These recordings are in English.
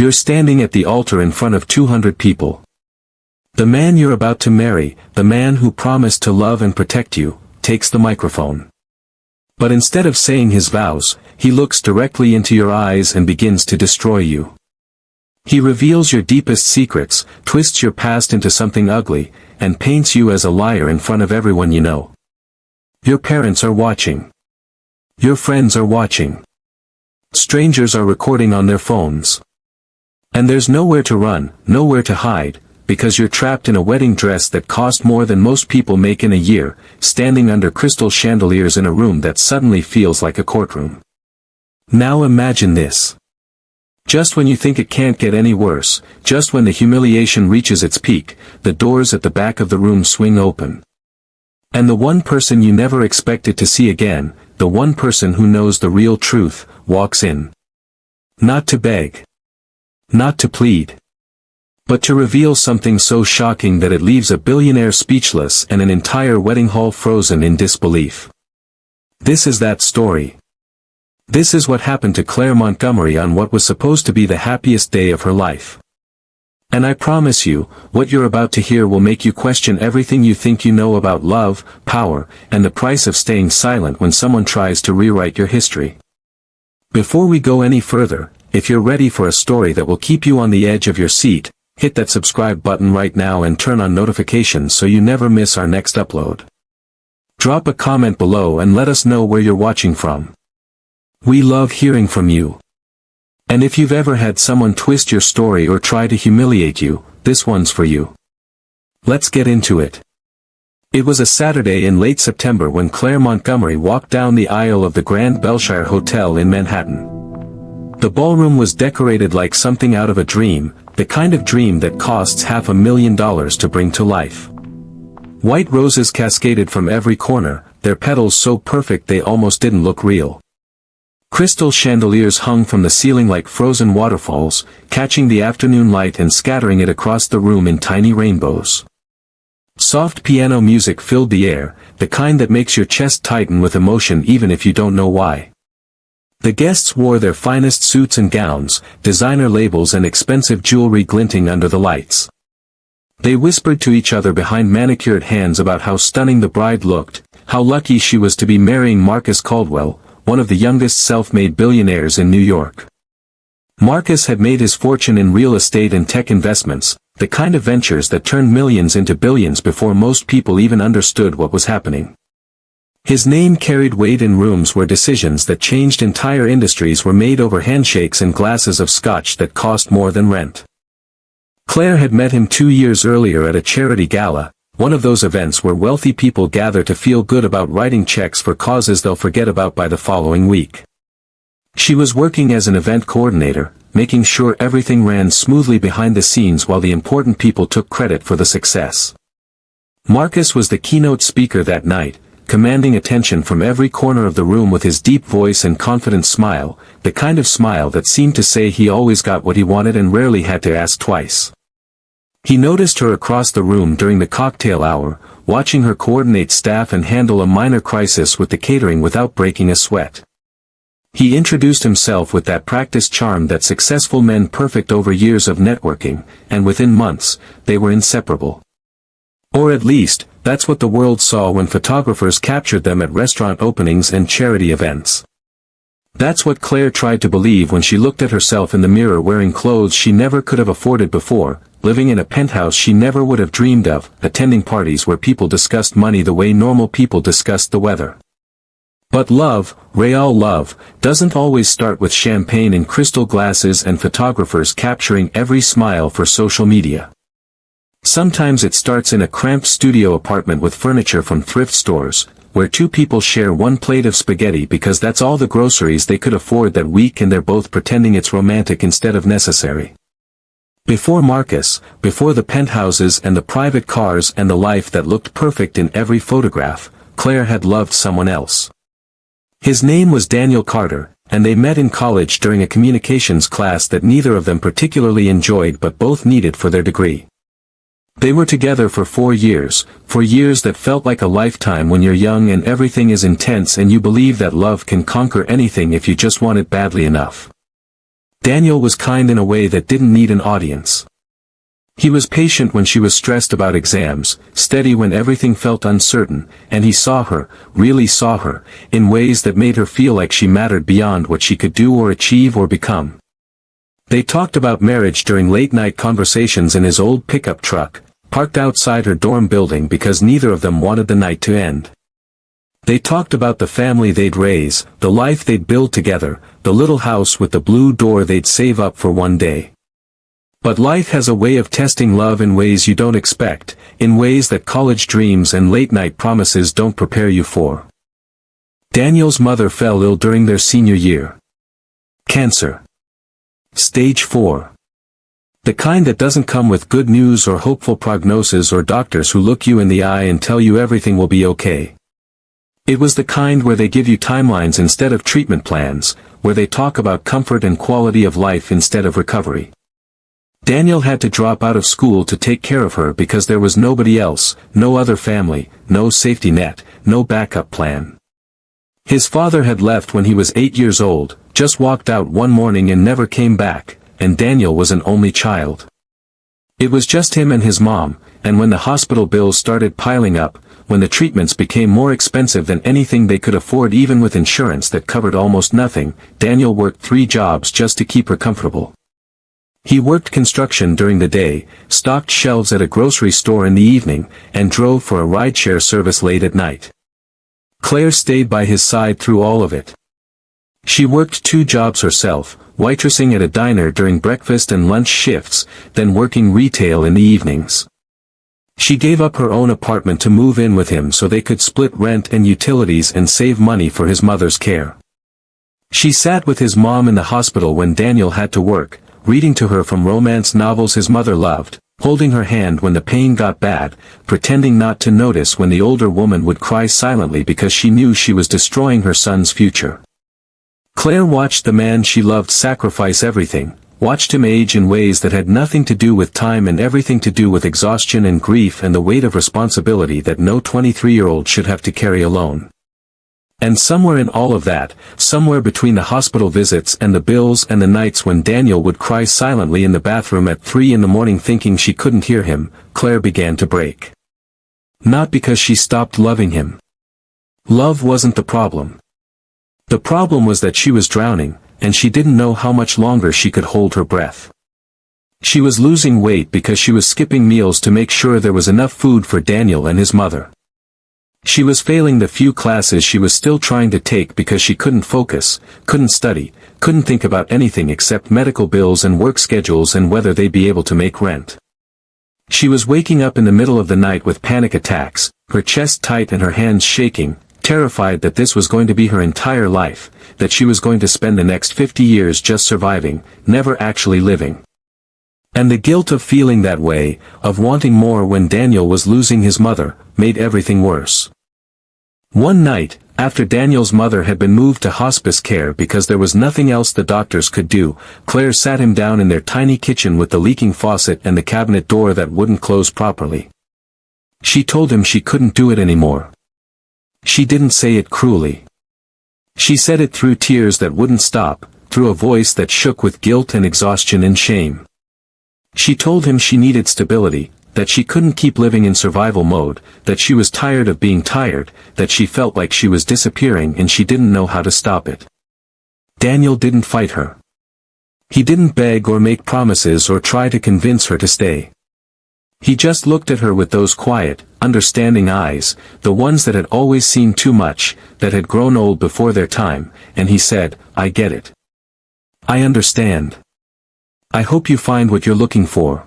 You're standing at the altar in front of 200 people. The man you're about to marry, the man who promised to love and protect you, takes the microphone. But instead of saying his vows, he looks directly into your eyes and begins to destroy you. He reveals your deepest secrets, twists your past into something ugly, and paints you as a liar in front of everyone you know. Your parents are watching. Your friends are watching. Strangers are recording on their phones. And there's nowhere to run, nowhere to hide, because you're trapped in a wedding dress that cost more than most people make in a year, standing under crystal chandeliers in a room that suddenly feels like a courtroom. Now imagine this. Just when you think it can't get any worse, just when the humiliation reaches its peak, the doors at the back of the room swing open. And the one person you never expected to see again, the one person who knows the real truth, walks in. Not to beg. Not to plead. But to reveal something so shocking that it leaves a billionaire speechless and an entire wedding hall frozen in disbelief. This is that story. This is what happened to Claire Montgomery on what was supposed to be the happiest day of her life. And I promise you, what you're about to hear will make you question everything you think you know about love, power, and the price of staying silent when someone tries to rewrite your history. Before we go any further, if you're ready for a story that will keep you on the edge of your seat, hit that subscribe button right now and turn on notifications so you never miss our next upload. Drop a comment below and let us know where you're watching from. We love hearing from you. And if you've ever had someone twist your story or try to humiliate you, this one's for you. Let's get into it. It was a Saturday in late September when Claire Montgomery walked down the aisle of the Grand Belshire Hotel in Manhattan. The ballroom was decorated like something out of a dream, the kind of dream that costs $500,000 to bring to life. White roses cascaded from every corner, their petals so perfect they almost didn't look real. Crystal chandeliers hung from the ceiling like frozen waterfalls, catching the afternoon light and scattering it across the room in tiny rainbows. Soft piano music filled the air, the kind that makes your chest tighten with emotion even if you don't know why. The guests wore their finest suits and gowns, designer labels and expensive jewelry glinting under the lights. They whispered to each other behind manicured hands about how stunning the bride looked, how lucky she was to be marrying Marcus Caldwell, one of the youngest self-made billionaires in New York. Marcus had made his fortune in real estate and tech investments, the kind of ventures that turned millions into billions before most people even understood what was happening. His name carried weight in rooms where decisions that changed entire industries were made over handshakes and glasses of scotch that cost more than rent. Claire had met him 2 years earlier at a charity gala, one of those events where wealthy people gather to feel good about writing checks for causes they'll forget about by the following week. She was working as an event coordinator, making sure everything ran smoothly behind the scenes while the important people took credit for the success. Marcus was the keynote speaker that night, commanding attention from every corner of the room with his deep voice and confident smile, the kind of smile that seemed to say he always got what he wanted and rarely had to ask twice. He noticed her across the room during the cocktail hour, watching her coordinate staff and handle a minor crisis with the catering without breaking a sweat. He introduced himself with that practiced charm that successful men perfect over years of networking, and within months, they were inseparable. Or at least, that's what the world saw when photographers captured them at restaurant openings and charity events. That's what Claire tried to believe when she looked at herself in the mirror wearing clothes she never could have afforded before, living in a penthouse she never would have dreamed of, attending parties where people discussed money the way normal people discussed the weather. But love, real love, doesn't always start with champagne in crystal glasses and photographers capturing every smile for social media. Sometimes it starts in a cramped studio apartment with furniture from thrift stores, where two people share one plate of spaghetti because that's all the groceries they could afford that week and they're both pretending it's romantic instead of necessary. Before Marcus, before the penthouses and the private cars and the life that looked perfect in every photograph, Claire had loved someone else. His name was Daniel Carter, and they met in college during a communications class that neither of them particularly enjoyed but both needed for their degree. They were together for 4 years that felt like a lifetime when you're young and everything is intense and you believe that love can conquer anything if you just want it badly enough. Daniel was kind in a way that didn't need an audience. He was patient when she was stressed about exams, steady when everything felt uncertain, and he saw her, really saw her, in ways that made her feel like she mattered beyond what she could do or achieve or become. They talked about marriage during late-night conversations in his old pickup truck, parked outside her dorm building because neither of them wanted the night to end. They talked about the family they'd raise, the life they'd build together, the little house with the blue door they'd save up for one day. But life has a way of testing love in ways you don't expect, in ways that college dreams and late-night promises don't prepare you for. Daniel's mother fell ill during their senior year. Cancer. Stage 4. The kind that doesn't come with good news or hopeful prognosis or doctors who look you in the eye and tell you everything will be okay. It was the kind where they give you timelines instead of treatment plans, where they talk about comfort and quality of life instead of recovery. Daniel had to drop out of school to take care of her because there was nobody else, no other family, no safety net, no backup plan. His father had left when he was 8 years old, just walked out one morning and never came back, and Daniel was an only child. It was just him and his mom, and when the hospital bills started piling up, when the treatments became more expensive than anything they could afford even with insurance that covered almost nothing, Daniel worked 3 jobs just to keep her comfortable. He worked construction during the day, stocked shelves at a grocery store in the evening, and drove for a rideshare service late at night. Claire stayed by his side through all of it. She worked 2 jobs herself, waitressing at a diner during breakfast and lunch shifts, then working retail in the evenings. She gave up her own apartment to move in with him so they could split rent and utilities and save money for his mother's care. She sat with his mom in the hospital when Daniel had to work, reading to her from romance novels his mother loved, holding her hand when the pain got bad, pretending not to notice when the older woman would cry silently because she knew she was destroying her son's future. Claire watched the man she loved sacrifice everything, watched him age in ways that had nothing to do with time and everything to do with exhaustion and grief and the weight of responsibility that no 23-year-old should have to carry alone. And somewhere in all of that, somewhere between the hospital visits and the bills and the nights when Daniel would cry silently in the bathroom at 3 a.m. thinking she couldn't hear him, Claire began to break. Not because she stopped loving him. Love wasn't the problem. The problem was that she was drowning, and she didn't know how much longer she could hold her breath. She was losing weight because she was skipping meals to make sure there was enough food for Daniel and his mother. She was failing the few classes she was still trying to take because she couldn't focus, couldn't study, couldn't think about anything except medical bills and work schedules and whether they'd be able to make rent. She was waking up in the middle of the night with panic attacks, her chest tight and her hands shaking, terrified that this was going to be her entire life, that she was going to spend the next 50 years just surviving, never actually living. And the guilt of feeling that way, of wanting more when Daniel was losing his mother, made everything worse. One night, after Daniel's mother had been moved to hospice care because there was nothing else the doctors could do, Claire sat him down in their tiny kitchen with the leaking faucet and the cabinet door that wouldn't close properly. She told him she couldn't do it anymore. She didn't say it cruelly. She said it through tears that wouldn't stop, through a voice that shook with guilt and exhaustion and shame. She told him she needed stability, that she couldn't keep living in survival mode, that she was tired of being tired, that she felt like she was disappearing and she didn't know how to stop it. Daniel didn't fight her. He didn't beg or make promises or try to convince her to stay. He just looked at her with those quiet, understanding eyes, the ones that had always seen too much, that had grown old before their time, and he said, "I get it. I understand. I hope you find what you're looking for."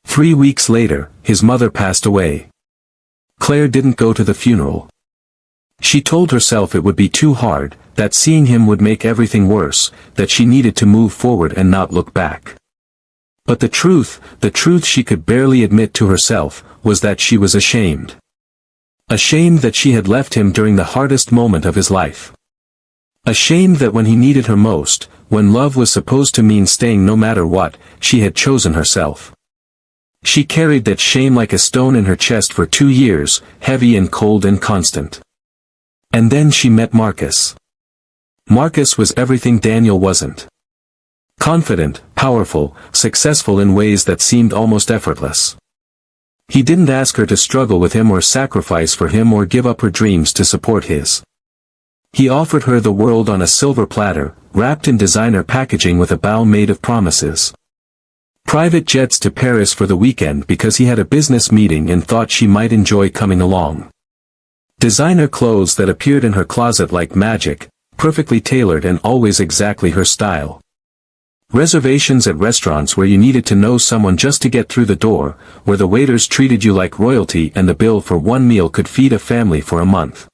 3 weeks later, his mother passed away. Claire didn't go to the funeral. She told herself it would be too hard, that seeing him would make everything worse, that she needed to move forward and not look back. But the truth she could barely admit to herself, was that she was ashamed. Ashamed that she had left him during the hardest moment of his life. Ashamed that when he needed her most, when love was supposed to mean staying no matter what, she had chosen herself. She carried that shame like a stone in her chest for 2 years, heavy and cold and constant. And then she met Marcus. Marcus was everything Daniel wasn't. Confident, powerful, successful in ways that seemed almost effortless. He didn't ask her to struggle with him or sacrifice for him or give up her dreams to support his. He offered her the world on a silver platter, wrapped in designer packaging with a bow made of promises. Private jets to Paris for the weekend because he had a business meeting and thought she might enjoy coming along. Designer clothes that appeared in her closet like magic, perfectly tailored and always exactly her style. Reservations at restaurants where you needed to know someone just to get through the door, where the waiters treated you like royalty and the bill for one meal could feed a family for a month.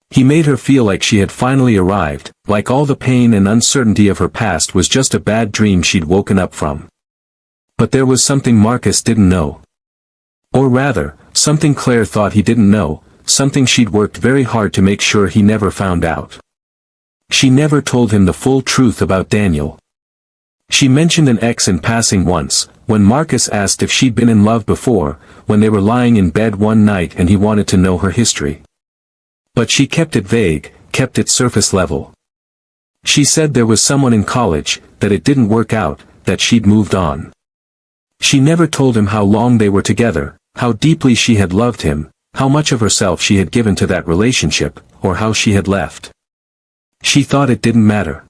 He made her feel like she had finally arrived, like all the pain and uncertainty of her past was just a bad dream she'd woken up from. But there was something Marcus didn't know. Or rather, something Claire thought he didn't know, something she'd worked very hard to make sure he never found out. She never told him the full truth about Daniel. She mentioned an ex in passing once, when Marcus asked if she'd been in love before, when they were lying in bed one night and he wanted to know her history. But she kept it vague, kept it surface level. She said there was someone in college, that it didn't work out, that she'd moved on. She never told him how long they were together, how deeply she had loved him, how much of herself she had given to that relationship, or how she had left. She thought it didn't matter.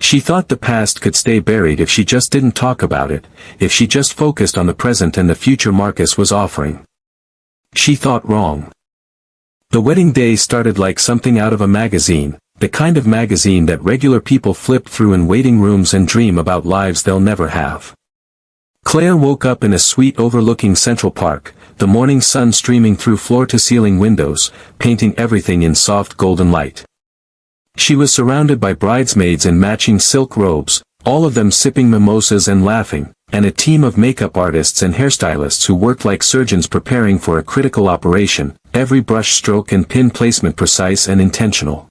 She thought the past could stay buried if she just didn't talk about it, if she just focused on the present and the future Marcus was offering. She thought wrong. The wedding day started like something out of a magazine, the kind of magazine that regular people flip through in waiting rooms and dream about lives they'll never have. Claire woke up in a suite overlooking Central Park, the morning sun streaming through floor-to-ceiling windows, painting everything in soft golden light. She was surrounded by bridesmaids in matching silk robes, all of them sipping mimosas and laughing, and a team of makeup artists and hairstylists who worked like surgeons preparing for a critical operation, every brush stroke and pin placement precise and intentional.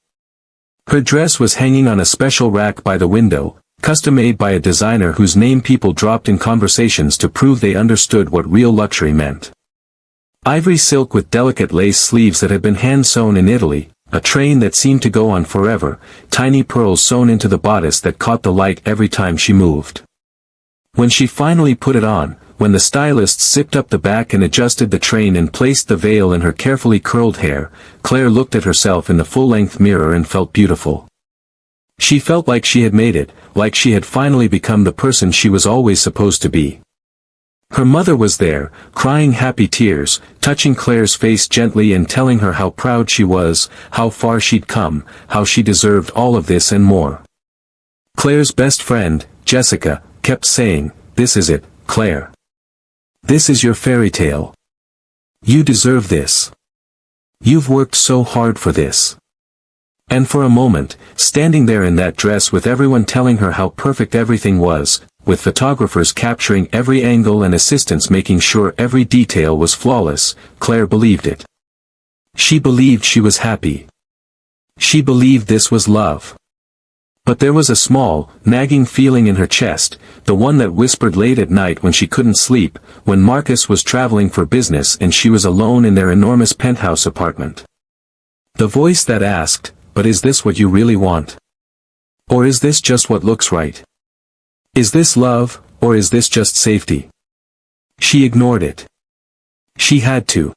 Her dress was hanging on a special rack by the window, custom-made by a designer whose name people dropped in conversations to prove they understood what real luxury meant. Ivory silk with delicate lace sleeves that had been hand-sewn in Italy, a train that seemed to go on forever, tiny pearls sewn into the bodice that caught the light every time she moved. When she finally put it on, when the stylist zipped up the back and adjusted the train and placed the veil in her carefully curled hair, Claire looked at herself in the full-length mirror and felt beautiful. She felt like she had made it, like she had finally become the person she was always supposed to be. Her mother was there, crying happy tears, touching Claire's face gently and telling her how proud she was, how far she'd come, how she deserved all of this and more. Claire's best friend, Jessica, kept saying, "This is it, Claire. This is your fairy tale. You deserve this. You've worked so hard for this." And for a moment, standing there in that dress with everyone telling her how perfect everything was, with photographers capturing every angle and assistants making sure every detail was flawless, Claire believed it. She believed she was happy. She believed this was love. But there was a small, nagging feeling in her chest, the one that whispered late at night when she couldn't sleep, when Marcus was traveling for business and she was alone in their enormous penthouse apartment. The voice that asked, "But is this what you really want? Or is this just what looks right? Is this love, or is this just safety?" She ignored it. She had to.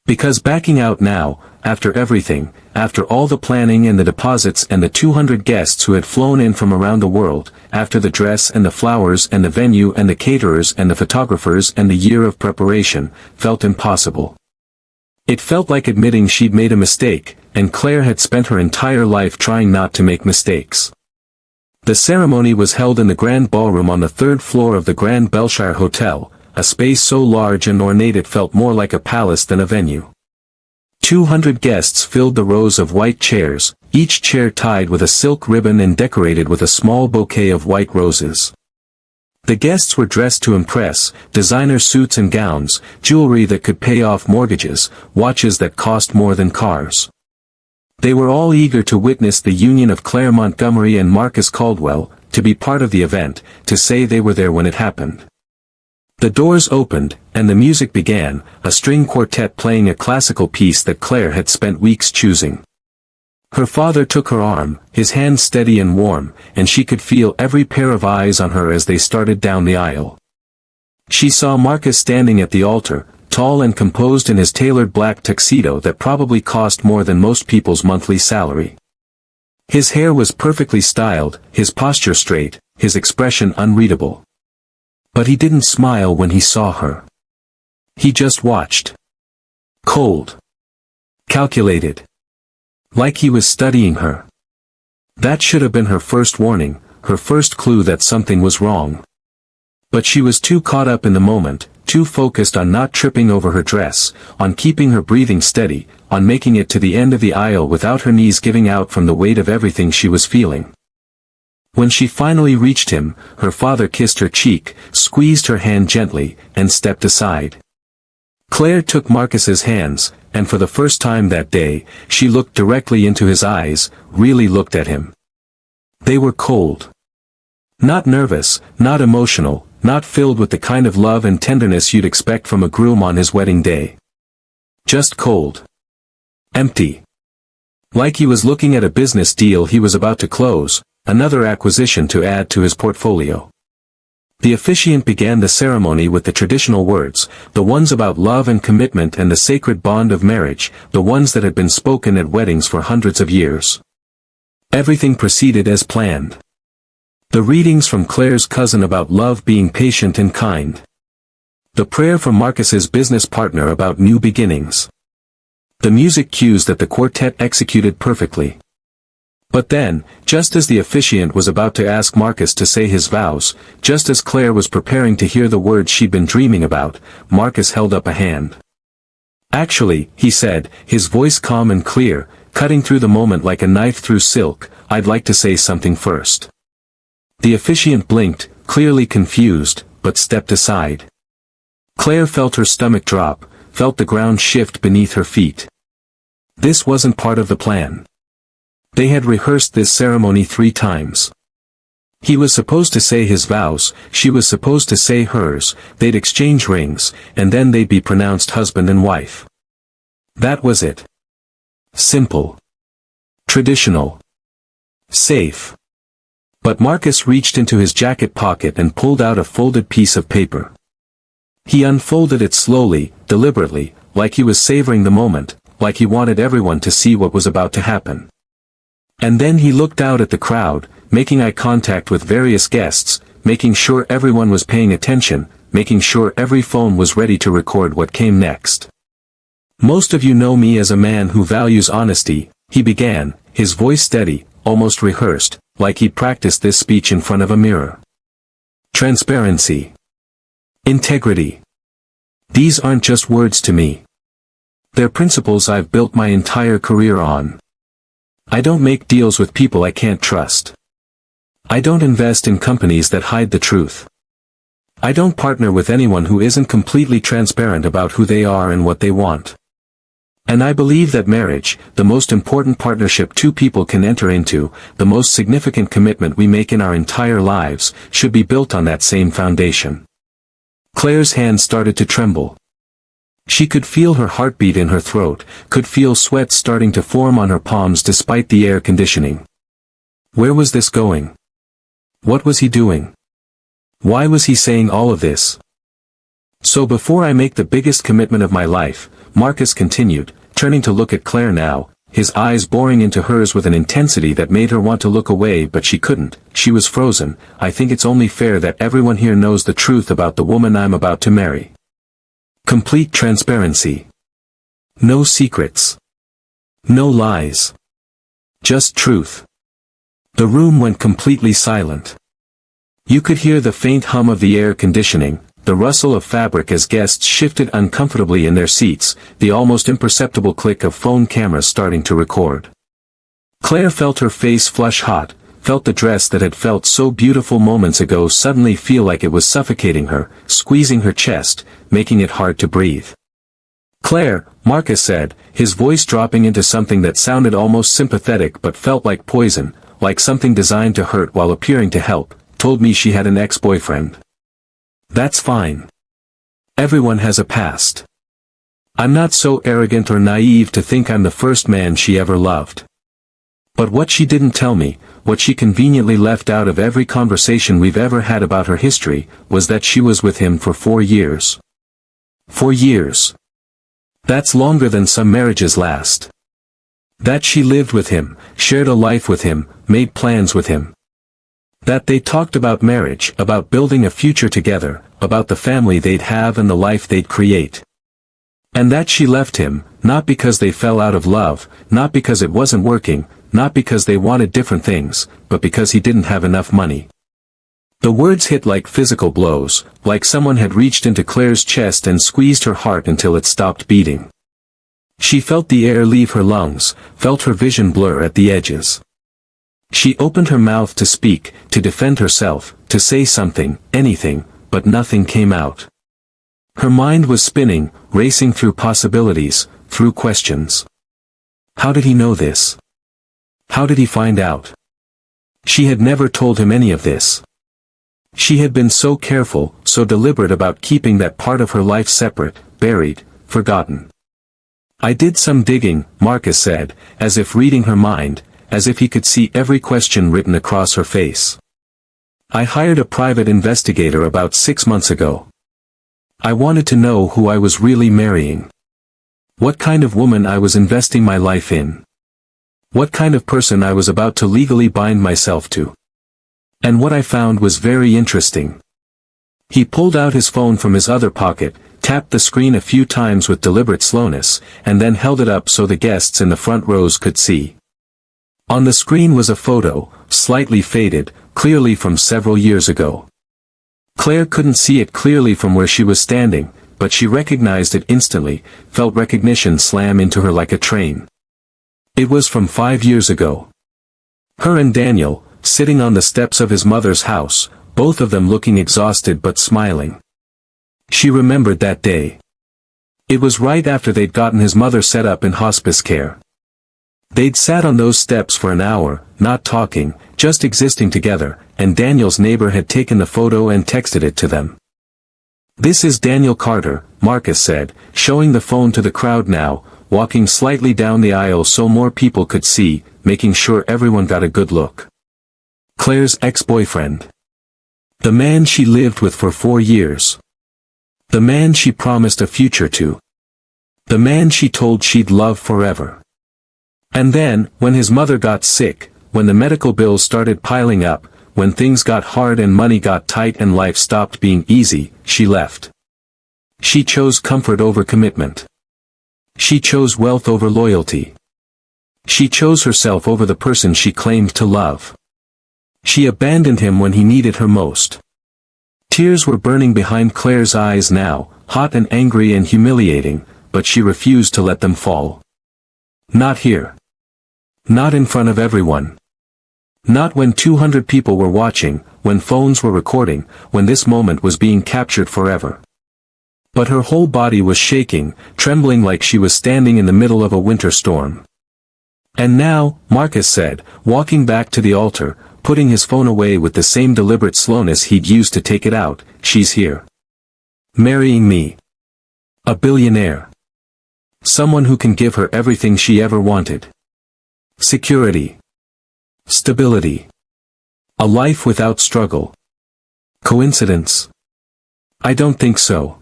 Because backing out now, after everything, after all the planning and the deposits and the 200 guests who had flown in from around the world, after the dress and the flowers and the venue and the caterers and the photographers and the year of preparation, felt impossible. It felt like admitting she'd made a mistake, and Claire had spent her entire life trying not to make mistakes. The ceremony was held in the grand ballroom on the third floor of the Grand Belshire Hotel, a space so large and ornate it felt more like a palace than a venue. 200 guests filled the rows of white chairs, each chair tied with a silk ribbon and decorated with a small bouquet of white roses. The guests were dressed to impress, designer suits and gowns, jewelry that could pay off mortgages, watches that cost more than cars. They were all eager to witness the union of Claire Montgomery and Marcus Caldwell, to be part of the event, to say they were there when it happened. The doors opened, and the music began, a string quartet playing a classical piece that Claire had spent weeks choosing. Her father took her arm, his hand steady and warm, and she could feel every pair of eyes on her as they started down the aisle. She saw Marcus standing at the altar, tall and composed in his tailored black tuxedo that probably cost more than most people's monthly salary. His hair was perfectly styled, his posture straight, his expression unreadable. But he didn't smile when he saw her. He just watched. Cold. Calculated. Like he was studying her. That should have been her first warning, her first clue that something was wrong. But she was too caught up in the moment, too focused on not tripping over her dress, on keeping her breathing steady, on making it to the end of the aisle without her knees giving out from the weight of everything she was feeling. When she finally reached him, her father kissed her cheek, squeezed her hand gently, and stepped aside. Claire took Marcus's hands, and for the first time that day, she looked directly into his eyes, really looked at him. They were cold. Not nervous, not emotional, not filled with the kind of love and tenderness you'd expect from a groom on his wedding day. Just cold. Empty. Like he was looking at a business deal he was about to close, another acquisition to add to his portfolio. The officiant began the ceremony with the traditional words, the ones about love and commitment and the sacred bond of marriage, the ones that had been spoken at weddings for hundreds of years. Everything proceeded as planned. The readings from Claire's cousin about love being patient and kind. The prayer from Marcus's business partner about new beginnings. The music cues that the quartet executed perfectly. But then, just as the officiant was about to ask Marcus to say his vows, just as Claire was preparing to hear the words she'd been dreaming about, Marcus held up a hand. "Actually," he said, his voice calm and clear, cutting through the moment like a knife through silk, "I'd like to say something first." The officiant blinked, clearly confused, but stepped aside. Claire felt her stomach drop, felt the ground shift beneath her feet. This wasn't part of the plan. They had rehearsed this ceremony 3 times. He was supposed to say his vows, she was supposed to say hers, they'd exchange rings, and then they'd be pronounced husband and wife. That was it. Simple. Traditional. Safe. But Marcus reached into his jacket pocket and pulled out a folded piece of paper. He unfolded it slowly, deliberately, like he was savoring the moment, like he wanted everyone to see what was about to happen. And then he looked out at the crowd, making eye contact with various guests, making sure everyone was paying attention, making sure every phone was ready to record what came next. "Most of you know me as a man who values honesty," he began, his voice steady, almost rehearsed, like he'd practiced this speech in front of a mirror. "Transparency. Integrity. These aren't just words to me. They're principles I've built my entire career on. I don't make deals with people I can't trust. I don't invest in companies that hide the truth. I don't partner with anyone who isn't completely transparent about who they are and what they want. And I believe that marriage, the most important partnership 2 people can enter into, the most significant commitment we make in our entire lives, should be built on that same foundation." Claire's hands started to tremble. She could feel her heartbeat in her throat, could feel sweat starting to form on her palms despite the air conditioning. Where was this going? What was he doing? Why was he saying all of this? "So before I make the biggest commitment of my life," Marcus continued, turning to look at Claire now, his eyes boring into hers with an intensity that made her want to look away but she couldn't, she was frozen, "I think it's only fair that everyone here knows the truth about the woman I'm about to marry. Complete transparency. No secrets. No lies. Just truth." The room went completely silent. You could hear the faint hum of the air conditioning, the rustle of fabric as guests shifted uncomfortably in their seats, the almost imperceptible click of phone cameras starting to record. Claire felt her face flush hot, felt the dress that had felt so beautiful moments ago suddenly feel like it was suffocating her, squeezing her chest, making it hard to breathe. "Claire," Marcus said, his voice dropping into something that sounded almost sympathetic but felt like poison, like something designed to hurt while appearing to help, "told me she had an ex-boyfriend. That's fine. Everyone has a past. I'm not so arrogant or naive to think I'm the first man she ever loved. But what she didn't tell me, what she conveniently left out of every conversation we've ever had about her history, was that she was with him for 4 years. 4 years. That's longer than some marriages last. That she lived with him, shared a life with him, made plans with him. That they talked about marriage, about building a future together, about the family they'd have and the life they'd create. And that she left him, not because they fell out of love, not because it wasn't working, not because they wanted different things, but because he didn't have enough money. The words hit like physical blows, like someone had reached into Claire's chest and squeezed her heart until it stopped beating. She felt the air leave her lungs, felt her vision blur at the edges. She opened her mouth to speak, to defend herself, to say something, anything, but nothing came out. Her mind was spinning, racing through possibilities, through questions. How did he know this? How did he find out? She had never told him any of this. She had been so careful, so deliberate about keeping that part of her life separate, buried, forgotten. I did some digging, Marcus said, as if reading her mind, as if he could see every question written across her face. I hired a private investigator about 6 months ago. I wanted to know who I was really marrying. What kind of woman I was investing my life in. What kind of person I was about to legally bind myself to. And what I found was very interesting. He pulled out his phone from his other pocket, tapped the screen a few times with deliberate slowness, and then held it up so the guests in the front rows could see. On the screen was a photo, slightly faded, clearly from several years ago. Claire couldn't see it clearly from where she was standing, but she recognized it instantly, felt recognition slam into her like a train. It was from 5 years ago. Her and Daniel, sitting on the steps of his mother's house, both of them looking exhausted but smiling. She remembered that day. It was right after they'd gotten his mother set up in hospice care. They'd sat on those steps for an hour, not talking, just existing together, and Daniel's neighbor had taken the photo and texted it to them. "This is Daniel Carter," Marcus said, showing the phone to the crowd now, walking slightly down the aisle so more people could see, making sure everyone got a good look. Claire's ex-boyfriend. The man she lived with for 4 years. The man she promised a future to. The man she told she'd love forever. And then, when his mother got sick, when the medical bills started piling up, when things got hard and money got tight and life stopped being easy, she left. She chose comfort over commitment. She chose wealth over loyalty. She chose herself over the person she claimed to love. She abandoned him when he needed her most. Tears were burning behind Claire's eyes now, hot and angry and humiliating, but she refused to let them fall. Not here. Not in front of everyone. Not when 200 people were watching, when phones were recording, when this moment was being captured forever. But her whole body was shaking, trembling like she was standing in the middle of a winter storm. "And now," Marcus said, walking back to the altar, putting his phone away with the same deliberate slowness he'd used to take it out, "she's here. Marrying me. A billionaire. Someone who can give her everything she ever wanted. Security. Stability. A life without struggle. Coincidence? I don't think so."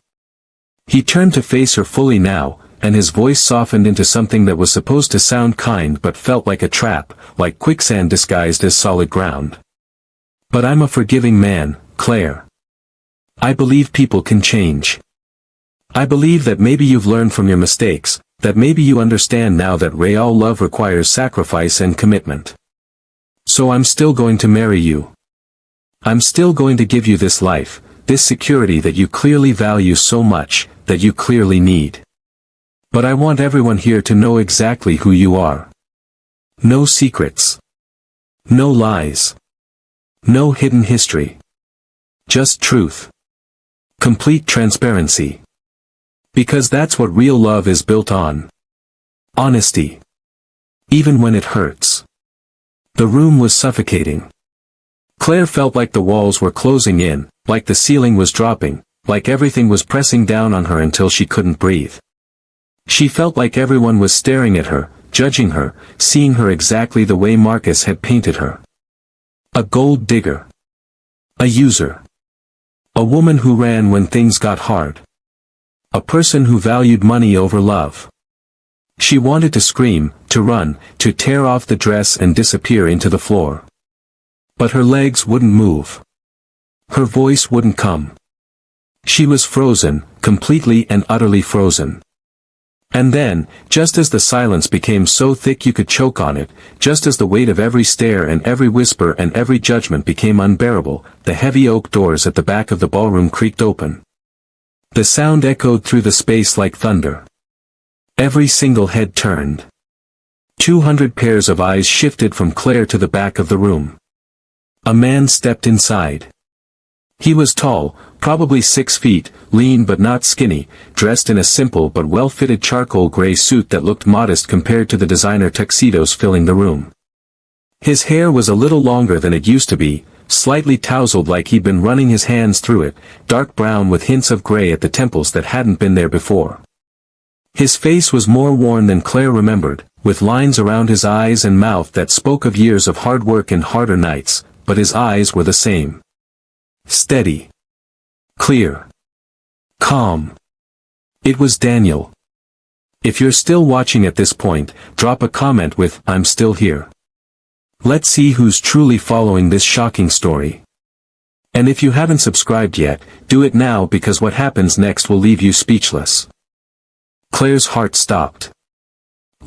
He turned to face her fully now, and his voice softened into something that was supposed to sound kind but felt like a trap, like quicksand disguised as solid ground. "But I'm a forgiving man, Claire. I believe people can change. I believe that maybe you've learned from your mistakes, that maybe you understand now that real love requires sacrifice and commitment. So I'm still going to marry you. I'm still going to give you this life, this security that you clearly value so much, that you clearly need. But I want everyone here to know exactly who you are. No secrets. No lies. No hidden history. Just truth. Complete transparency. Because that's what real love is built on. Honesty. Even when it hurts." The room was suffocating. Claire felt like the walls were closing in, like the ceiling was dropping, like everything was pressing down on her until she couldn't breathe. She felt like everyone was staring at her, judging her, seeing her exactly the way Marcus had painted her. A gold digger. A user. A woman who ran when things got hard. A person who valued money over love. She wanted to scream, to run, to tear off the dress and disappear into the floor. But her legs wouldn't move. Her voice wouldn't come. She was frozen, completely and utterly frozen. And then, just as the silence became so thick you could choke on it, just as the weight of every stare and every whisper and every judgment became unbearable, the heavy oak doors at the back of the ballroom creaked open. The sound echoed through the space like thunder. Every single head turned. 200 pairs of eyes shifted from Claire to the back of the room. A man stepped inside. He was tall, probably 6 feet, lean but not skinny, dressed in a simple but well-fitted charcoal gray suit that looked modest compared to the designer tuxedos filling the room. His hair was a little longer than it used to be, slightly tousled like he'd been running his hands through it, dark brown with hints of gray at the temples that hadn't been there before. His face was more worn than Claire remembered, with lines around his eyes and mouth that spoke of years of hard work and harder nights, but his eyes were the same. Steady. Clear. Calm. It was Daniel. If you're still watching at this point, drop a comment with, "I'm still here." Let's see who's truly following this shocking story. And if you haven't subscribed yet, do it now because what happens next will leave you speechless. Claire's heart stopped.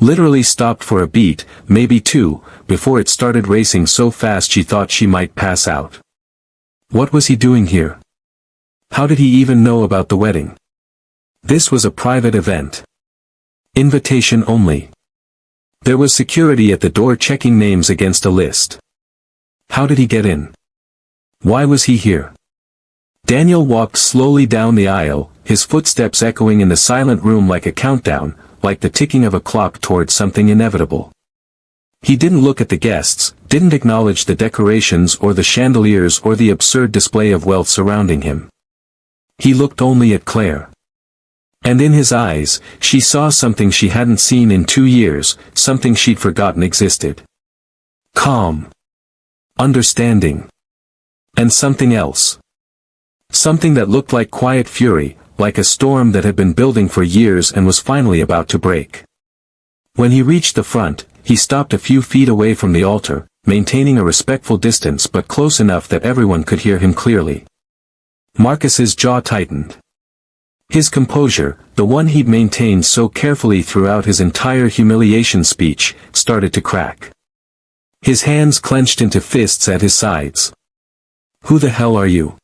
Literally stopped for a beat, maybe two, before it started racing so fast she thought she might pass out. What was he doing here? How did he even know about the wedding? This was a private event. Invitation only. There was security at the door checking names against a list. How did he get in? Why was he here? Daniel walked slowly down the aisle, his footsteps echoing in the silent room like a countdown, like the ticking of a clock toward something inevitable. He didn't look at the guests, didn't acknowledge the decorations or the chandeliers or the absurd display of wealth surrounding him. He looked only at Claire. And in his eyes, she saw something she hadn't seen in 2 years, something she'd forgotten existed. Calm. Understanding. And something else. Something that looked like quiet fury, like a storm that had been building for years and was finally about to break. When he reached the front, he stopped a few feet away from the altar, maintaining a respectful distance but close enough that everyone could hear him clearly. Marcus's jaw tightened. His composure, the one he'd maintained so carefully throughout his entire humiliation speech, started to crack. His hands clenched into fists at his sides. "Who the hell are you?"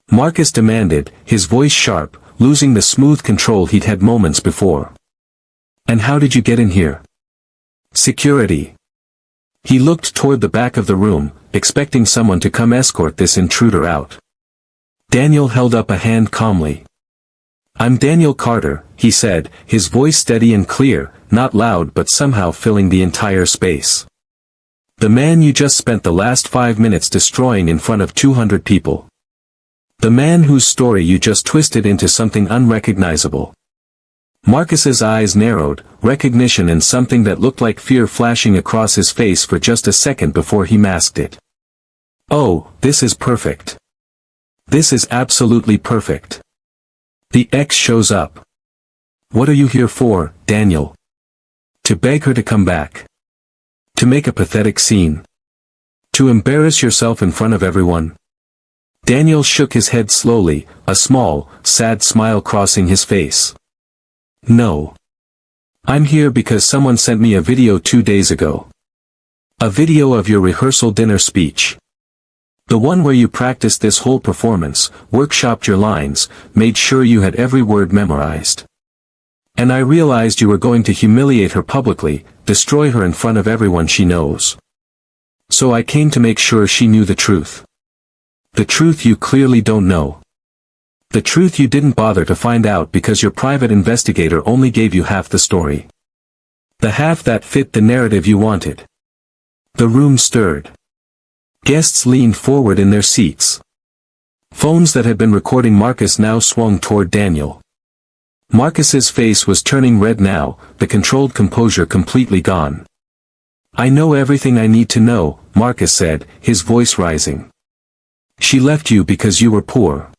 Marcus demanded, his voice sharp, losing the smooth control he'd had moments before. "And how did you get in here?" "Security." He looked toward the back of the room, expecting someone to come escort this intruder out. Daniel held up a hand calmly. "I'm Daniel Carter," he said, his voice steady and clear, not loud but somehow filling the entire space. "The man you just spent the last 5 minutes destroying in front of 200 people. The man whose story you just twisted into something unrecognizable." Marcus's eyes narrowed, recognition and something that looked like fear flashing across his face for just a second before he masked it. "Oh, this is perfect. This is absolutely perfect." The ex shows up. "What are you here for, Daniel?" "To beg her to come back. To make a pathetic scene. To embarrass yourself in front of everyone." Daniel shook his head slowly, a small, sad smile crossing his face. "No. I'm here because someone sent me a video 2 days ago. A video of your rehearsal dinner speech. The one where you practiced this whole performance, workshopped your lines, made sure you had every word memorized. And I realized you were going to humiliate her publicly, destroy her in front of everyone she knows. So I came to make sure she knew the truth. The truth you clearly don't know. The truth you didn't bother to find out because your private investigator only gave you half the story. The half that fit the narrative you wanted." The room stirred. Guests leaned forward in their seats. Phones that had been recording Marcus now swung toward Daniel. Marcus's face was turning red now, the controlled composure completely gone. "I know everything I need to know," Marcus said, his voice rising. "She left you because you were poor.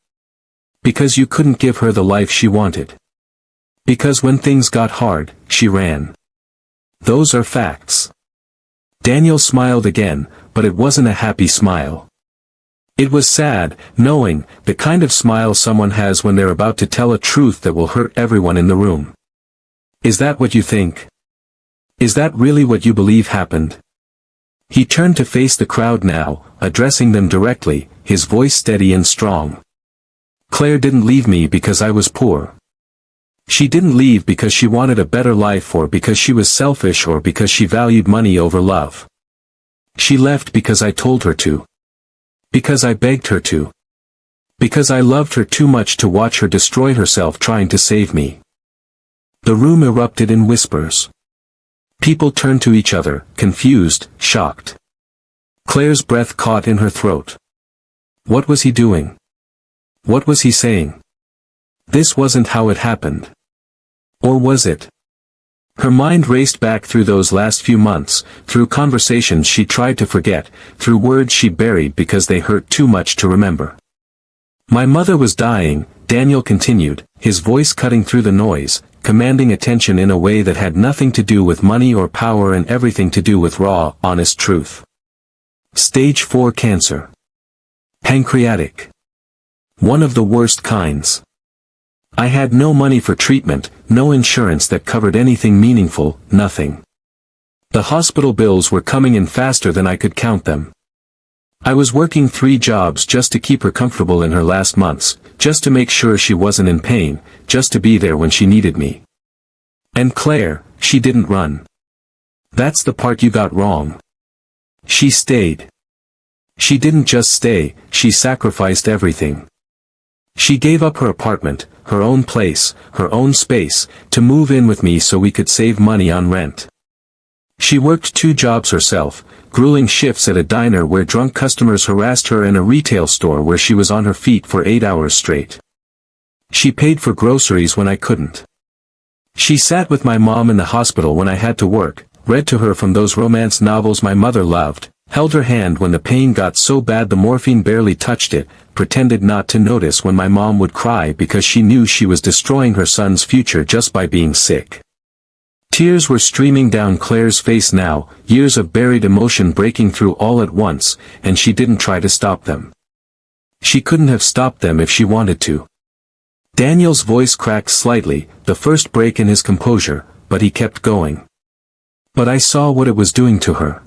Because you couldn't give her the life she wanted. Because when things got hard, she ran. Those are facts." Daniel smiled again, but it wasn't a happy smile. It was sad, knowing, the kind of smile someone has when they're about to tell a truth that will hurt everyone in the room. "Is that what you think? Is that really what you believe happened?" He turned to face the crowd now, addressing them directly, his voice steady and strong. "Claire didn't leave me because I was poor. She didn't leave because she wanted a better life or because she was selfish or because she valued money over love. She left because I told her to. Because I begged her to. Because I loved her too much to watch her destroy herself trying to save me." The room erupted in whispers. People turned to each other, confused, shocked. Claire's breath caught in her throat. What was he doing? What was he saying? This wasn't how it happened. Or was it? Her mind raced back through those last few months, through conversations she tried to forget, through words she buried because they hurt too much to remember. "My mother was dying," Daniel continued, his voice cutting through the noise, commanding attention in a way that had nothing to do with money or power and everything to do with raw, honest truth. "Stage 4 cancer. Pancreatic. One of the worst kinds. I had no money for treatment, no insurance that covered anything meaningful, nothing. The hospital bills were coming in faster than I could count them. I was working 3 jobs just to keep her comfortable in her last months, just to make sure she wasn't in pain, just to be there when she needed me. And Claire, she didn't run. That's the part you got wrong. She stayed. She didn't just stay, she sacrificed everything. She gave up her apartment, her own place, her own space, to move in with me so we could save money on rent. She worked 2 jobs herself, grueling shifts at a diner where drunk customers harassed her and a retail store where she was on her feet for 8 hours straight. She paid for groceries when I couldn't. She sat with my mom in the hospital when I had to work, read to her from those romance novels my mother loved, held her hand when the pain got so bad the morphine barely touched it, pretended not to notice when my mom would cry because she knew she was destroying her son's future just by being sick. Tears were streaming down Claire's face now, years of buried emotion breaking through all at once, and she didn't try to stop them. She couldn't have stopped them if she wanted to. Daniel's voice cracked slightly, the first break in his composure, but he kept going. "But I saw what it was doing to her.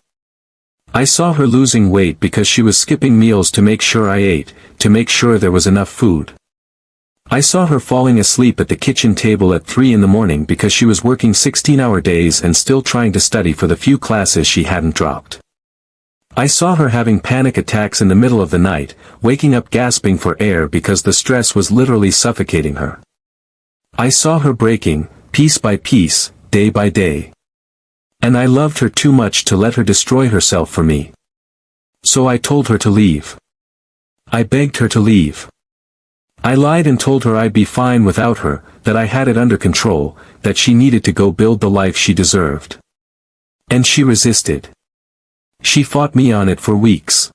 I saw her losing weight because she was skipping meals to make sure I ate, to make sure there was enough food. I saw her falling asleep at the kitchen table at 3 in the morning because she was working 16-hour days and still trying to study for the few classes she hadn't dropped. I saw her having panic attacks in the middle of the night, waking up gasping for air because the stress was literally suffocating her. I saw her breaking, piece by piece, day by day. And I loved her too much to let her destroy herself for me. So I told her to leave. I begged her to leave. I lied and told her I'd be fine without her, that I had it under control, that she needed to go build the life she deserved. And she resisted. She fought me on it for weeks.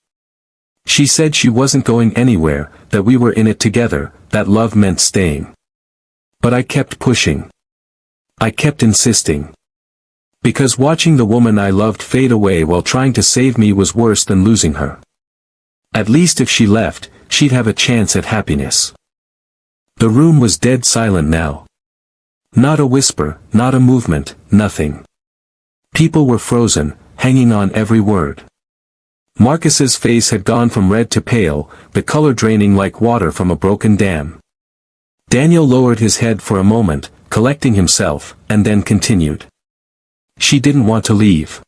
She said she wasn't going anywhere, that we were in it together, that love meant staying. But I kept pushing. I kept insisting. Because watching the woman I loved fade away while trying to save me was worse than losing her. At least if she left, she'd have a chance at happiness." The room was dead silent now. Not a whisper, not a movement, nothing. People were frozen, hanging on every word. Marcus's face had gone from red to pale, the color draining like water from a broken dam. Daniel lowered his head for a moment, collecting himself, and then continued. "She didn't want to leave.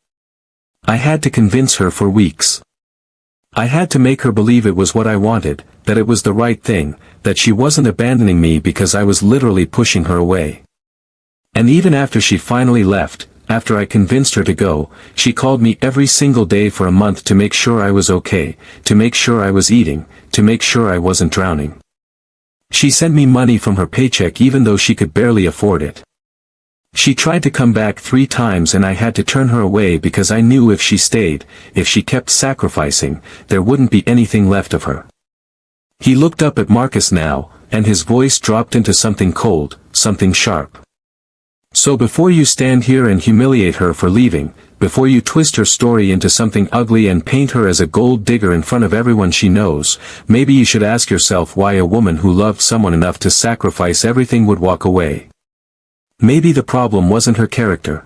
I had to convince her for weeks. I had to make her believe it was what I wanted, that it was the right thing, that she wasn't abandoning me because I was literally pushing her away. And even after she finally left, after I convinced her to go, she called me every single day for a month to make sure I was okay, to make sure I was eating, to make sure I wasn't drowning. She sent me money from her paycheck even though she could barely afford it. She tried to come back 3 times and I had to turn her away because I knew if she stayed, if she kept sacrificing, there wouldn't be anything left of her. He looked up at Marcus now, and his voice dropped into something cold, something sharp. So before you stand here and humiliate her for leaving, before you twist her story into something ugly and paint her as a gold digger in front of everyone she knows, maybe you should ask yourself why a woman who loved someone enough to sacrifice everything would walk away. Maybe the problem wasn't her character.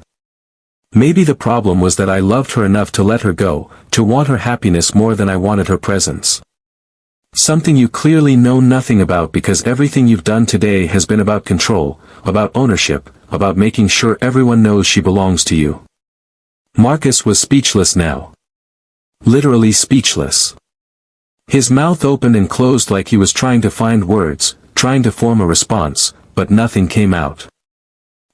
Maybe the problem was that I loved her enough to let her go, to want her happiness more than I wanted her presence. Something you clearly know nothing about because everything you've done today has been about control, about ownership, about making sure everyone knows she belongs to you. Marcus was speechless now. Literally speechless. His mouth opened and closed like he was trying to find words, trying to form a response, but nothing came out.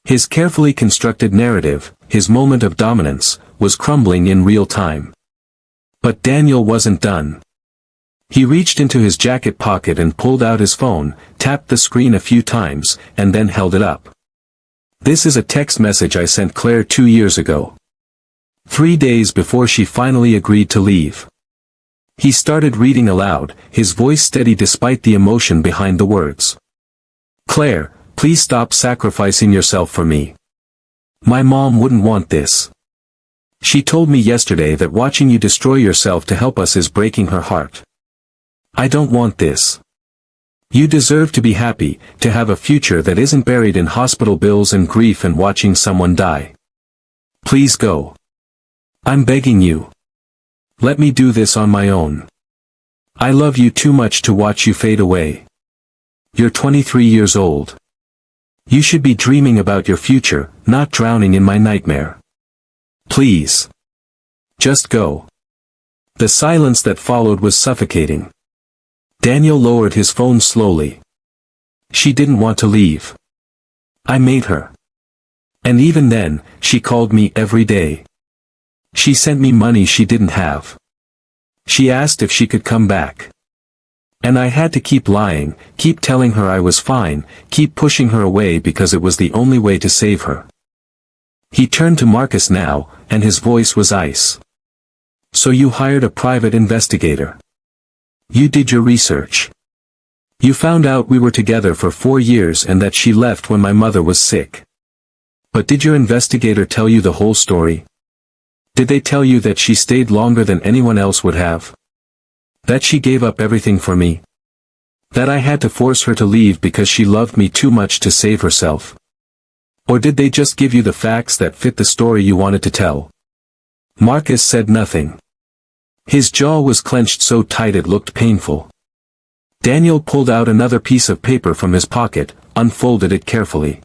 His carefully constructed narrative, his moment of dominance, was crumbling in real time. But Daniel wasn't done. He reached into his jacket pocket and pulled out his phone, tapped the screen a few times, and then held it up. This is a text message I sent Claire 2 years ago. 3 days before she finally agreed to leave. He started reading aloud, his voice steady despite the emotion behind the words. Claire, please stop sacrificing yourself for me. My mom wouldn't want this. She told me yesterday that watching you destroy yourself to help us is breaking her heart. I don't want this. You deserve to be happy, to have a future that isn't buried in hospital bills and grief and watching someone die. Please go. I'm begging you. Let me do this on my own. I love you too much to watch you fade away. You're 23 years old. You should be dreaming about your future, not drowning in my nightmare. Please. Just go. The silence that followed was suffocating. Daniel lowered his phone slowly. She didn't want to leave. I made her. And even then, she called me every day. She sent me money she didn't have. She asked if she could come back. And I had to keep lying, keep telling her I was fine, keep pushing her away because it was the only way to save her. He turned to Marcus now, and his voice was ice. So you hired a private investigator. You did your research. You found out we were together for 4 years and that she left when my mother was sick. But did your investigator tell you the whole story? Did they tell you that she stayed longer than anyone else would have? That she gave up everything for me? That I had to force her to leave because she loved me too much to save herself? Or did they just give you the facts that fit the story you wanted to tell? Marcus said nothing. His jaw was clenched so tight it looked painful. Daniel pulled out another piece of paper from his pocket, unfolded it carefully.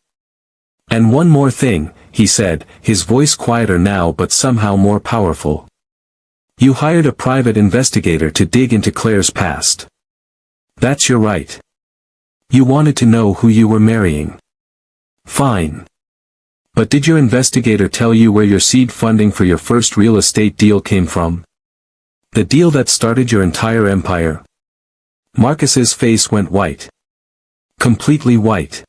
And one more thing, he said, his voice quieter now but somehow more powerful. You hired a private investigator to dig into Claire's past. That's your right. You wanted to know who you were marrying. Fine. But did your investigator tell you where your seed funding for your first real estate deal came from? The deal that started your entire empire? Marcus's face went white. Completely white.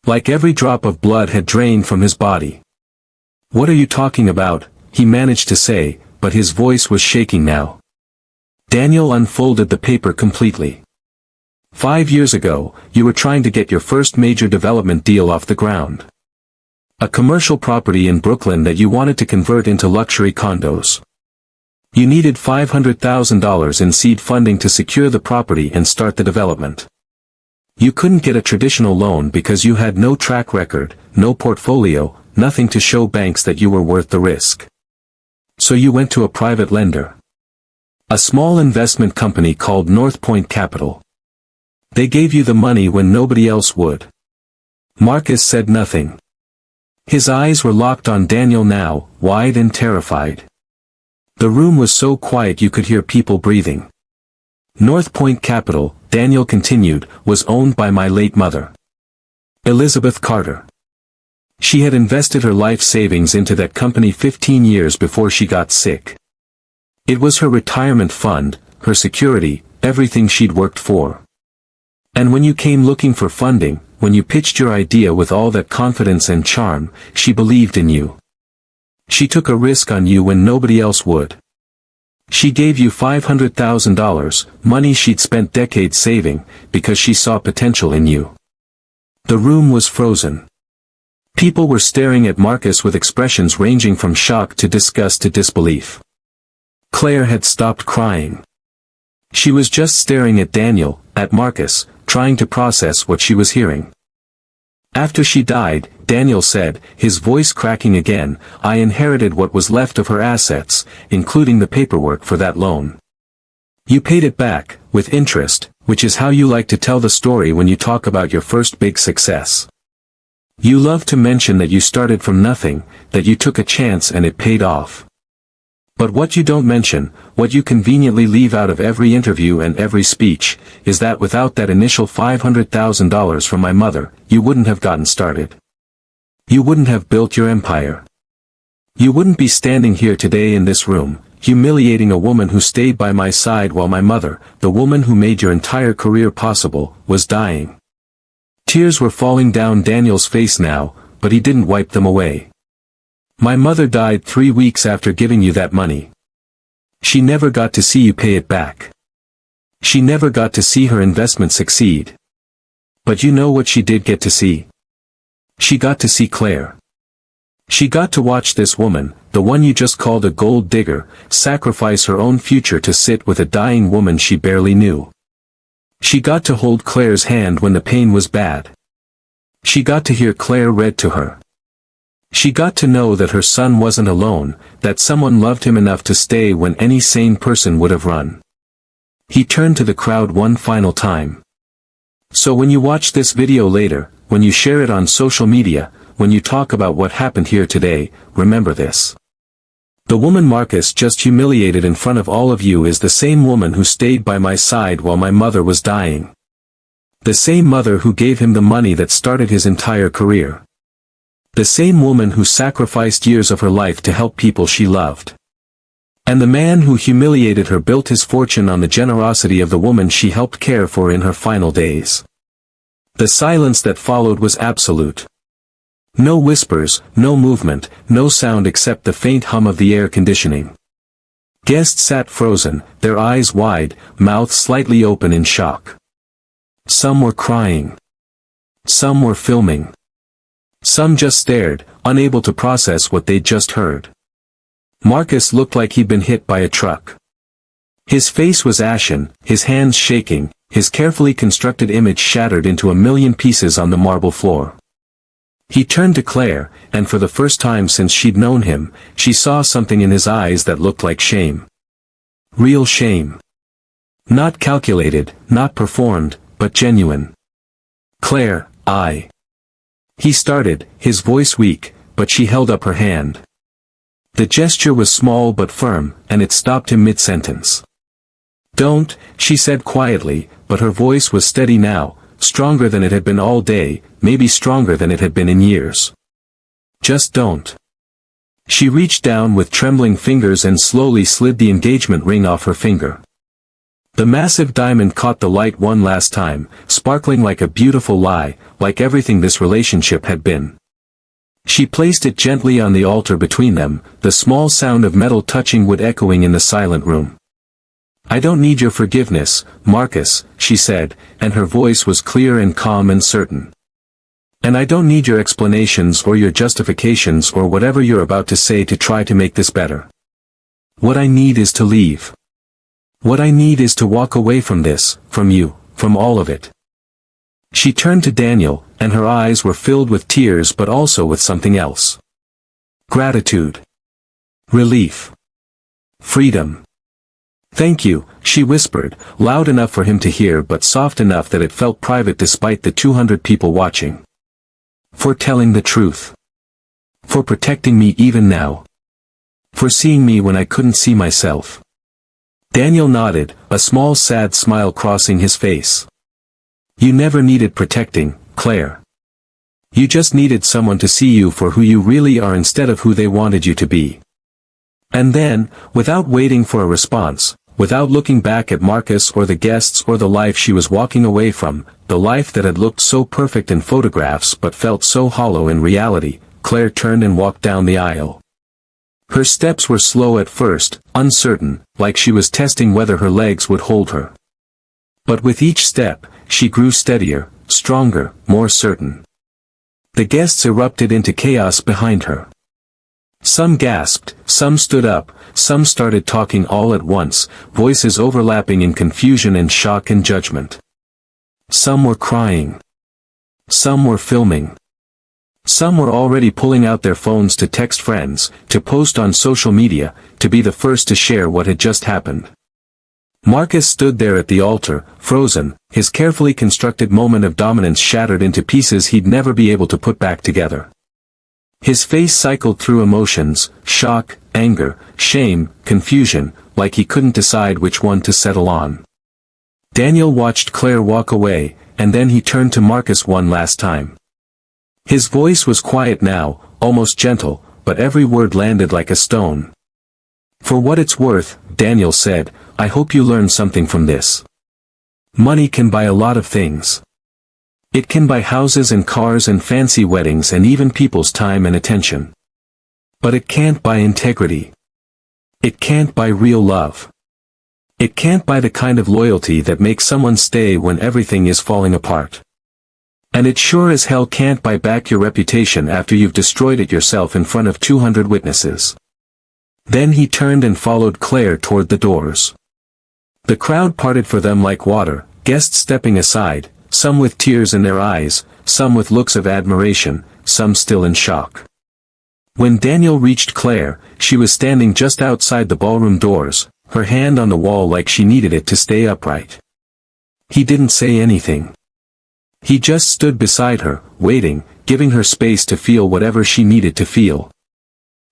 Like every drop of blood had drained from his body. What are you talking about? He managed to say, but his voice was shaking now. Daniel unfolded the paper completely. 5 years ago, you were trying to get your first major development deal off the ground. A commercial property in Brooklyn that you wanted to convert into luxury condos. You needed $500,000 in seed funding to secure the property and start the development. You couldn't get a traditional loan because you had no track record, no portfolio, nothing to show banks that you were worth the risk. So you went to a private lender. A small investment company called North Point Capital. They gave you the money when nobody else would. Marcus said nothing. His eyes were locked on Daniel now, wide and terrified. The room was so quiet you could hear people breathing. North Point Capital, Daniel continued, was owned by my late mother, Elizabeth Carter. She had invested her life savings into that company 15 years before she got sick. It was her retirement fund, her security, everything she'd worked for. And when you came looking for funding, when you pitched your idea with all that confidence and charm, she believed in you. She took a risk on you when nobody else would. She gave you $500,000, money she'd spent decades saving, because she saw potential in you. The room was frozen. People were staring at Marcus with expressions ranging from shock to disgust to disbelief. Claire had stopped crying. She was just staring at Daniel, at Marcus, trying to process what she was hearing. After she died, Daniel said, his voice cracking again, I inherited what was left of her assets, including the paperwork for that loan. You paid it back, with interest, which is how you like to tell the story when you talk about your first big success. You love to mention that you started from nothing, that you took a chance and it paid off. But what you don't mention, what you conveniently leave out of every interview and every speech, is that without that initial $500,000 from my mother, you wouldn't have gotten started. You wouldn't have built your empire. You wouldn't be standing here today in this room, humiliating a woman who stayed by my side while my mother, the woman who made your entire career possible, was dying. Tears were falling down Daniel's face now, but he didn't wipe them away. My mother died 3 weeks after giving you that money. She never got to see you pay it back. She never got to see her investment succeed. But you know what she did get to see? She got to see Claire. She got to watch this woman, the one you just called a gold digger, sacrifice her own future to sit with a dying woman she barely knew. She got to hold Claire's hand when the pain was bad. She got to hear Claire read to her. She got to know that her son wasn't alone, that someone loved him enough to stay when any sane person would have run. He turned to the crowd one final time. So when you watch this video later, when you share it on social media, when you talk about what happened here today, remember this. The woman Marcus just humiliated in front of all of you is the same woman who stayed by my side while my mother was dying. The same mother who gave him the money that started his entire career. The same woman who sacrificed years of her life to help people she loved. And the man who humiliated her built his fortune on the generosity of the woman she helped care for in her final days. The silence that followed was absolute. No whispers, no movement, no sound except the faint hum of the air conditioning. Guests sat frozen, their eyes wide, mouths slightly open in shock. Some were crying. Some were filming. Some just stared, unable to process what they'd just heard. Marcus looked like he'd been hit by a truck. His face was ashen, his hands shaking, his carefully constructed image shattered into a million pieces on the marble floor. He turned to Claire, and for the first time since she'd known him, she saw something in his eyes that looked like shame. Real shame. Not calculated, not performed, but genuine. Claire, He started, his voice weak, but she held up her hand. The gesture was small but firm, and it stopped him mid-sentence. Don't, she said quietly, but her voice was steady now, stronger than it had been all day, maybe stronger than it had been in years. Just don't. She reached down with trembling fingers and slowly slid the engagement ring off her finger. The massive diamond caught the light one last time, sparkling like a beautiful lie, like everything this relationship had been. She placed it gently on the altar between them, the small sound of metal touching wood echoing in the silent room. I don't need your forgiveness, Marcus, she said, and her voice was clear and calm and certain. And I don't need your explanations or your justifications or whatever you're about to say to try to make this better. What I need is to leave. What I need is to walk away from this, from you, from all of it. She turned to Daniel, and her eyes were filled with tears but also with something else. Gratitude. Relief. Freedom. Thank you, she whispered, loud enough for him to hear but soft enough that it felt private despite the 200 people watching. For telling the truth. For protecting me even now. For seeing me when I couldn't see myself. Daniel nodded, a small sad smile crossing his face. You never needed protecting, Claire. You just needed someone to see you for who you really are instead of who they wanted you to be. And then, without waiting for a response, without looking back at Marcus or the guests or the life she was walking away from, the life that had looked so perfect in photographs but felt so hollow in reality. Claire turned and walked down the aisle. Her steps were slow at first, uncertain, like she was testing whether her legs would hold her. But with each step, she grew steadier, stronger, more certain. The guests erupted into chaos behind her. Some gasped, some stood up, some started talking all at once, voices overlapping in confusion and shock and judgment. Some were crying. Some were filming. Some were already pulling out their phones to text friends, to post on social media, to be the first to share what had just happened. Marcus stood there at the altar, frozen, his carefully constructed moment of dominance shattered into pieces he'd never be able to put back together. His face cycled through emotions, shock, anger, shame, confusion, like he couldn't decide which one to settle on. Daniel watched Claire walk away, and then he turned to Marcus one last time. His voice was quiet now, almost gentle, but every word landed like a stone. "For what it's worth," Daniel said, "I hope you learn something from this. Money can buy a lot of things. It can buy houses and cars and fancy weddings and even people's time and attention. But it can't buy integrity. It can't buy real love. It can't buy the kind of loyalty that makes someone stay when everything is falling apart. And it sure as hell can't buy back your reputation after you've destroyed it yourself in front of 200 witnesses." Then he turned and followed Claire toward the doors. The crowd parted for them like water, guests stepping aside, some with tears in their eyes, some with looks of admiration, some still in shock. When Daniel reached Claire, she was standing just outside the ballroom doors, her hand on the wall like she needed it to stay upright. He didn't say anything. He just stood beside her, waiting, giving her space to feel whatever she needed to feel.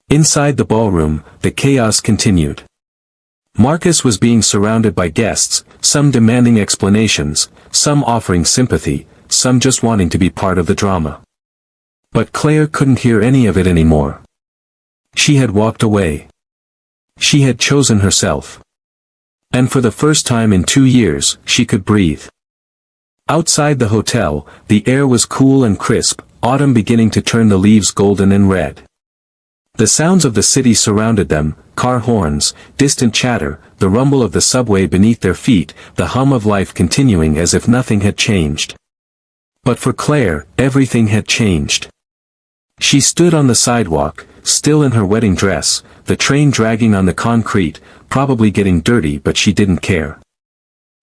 Inside the ballroom, the chaos continued. Marcus was being surrounded by guests, some demanding explanations, some offering sympathy, some just wanting to be part of the drama. But Claire couldn't hear any of it anymore. She had walked away. She had chosen herself. And for the first time in 2 years, she could breathe. Outside the hotel, the air was cool and crisp, autumn beginning to turn the leaves golden and red. The sounds of the city surrounded them, car horns, distant chatter, the rumble of the subway beneath their feet, the hum of life continuing as if nothing had changed. But for Claire, everything had changed. She stood on the sidewalk, still in her wedding dress, the train dragging on the concrete, probably getting dirty, but she didn't care.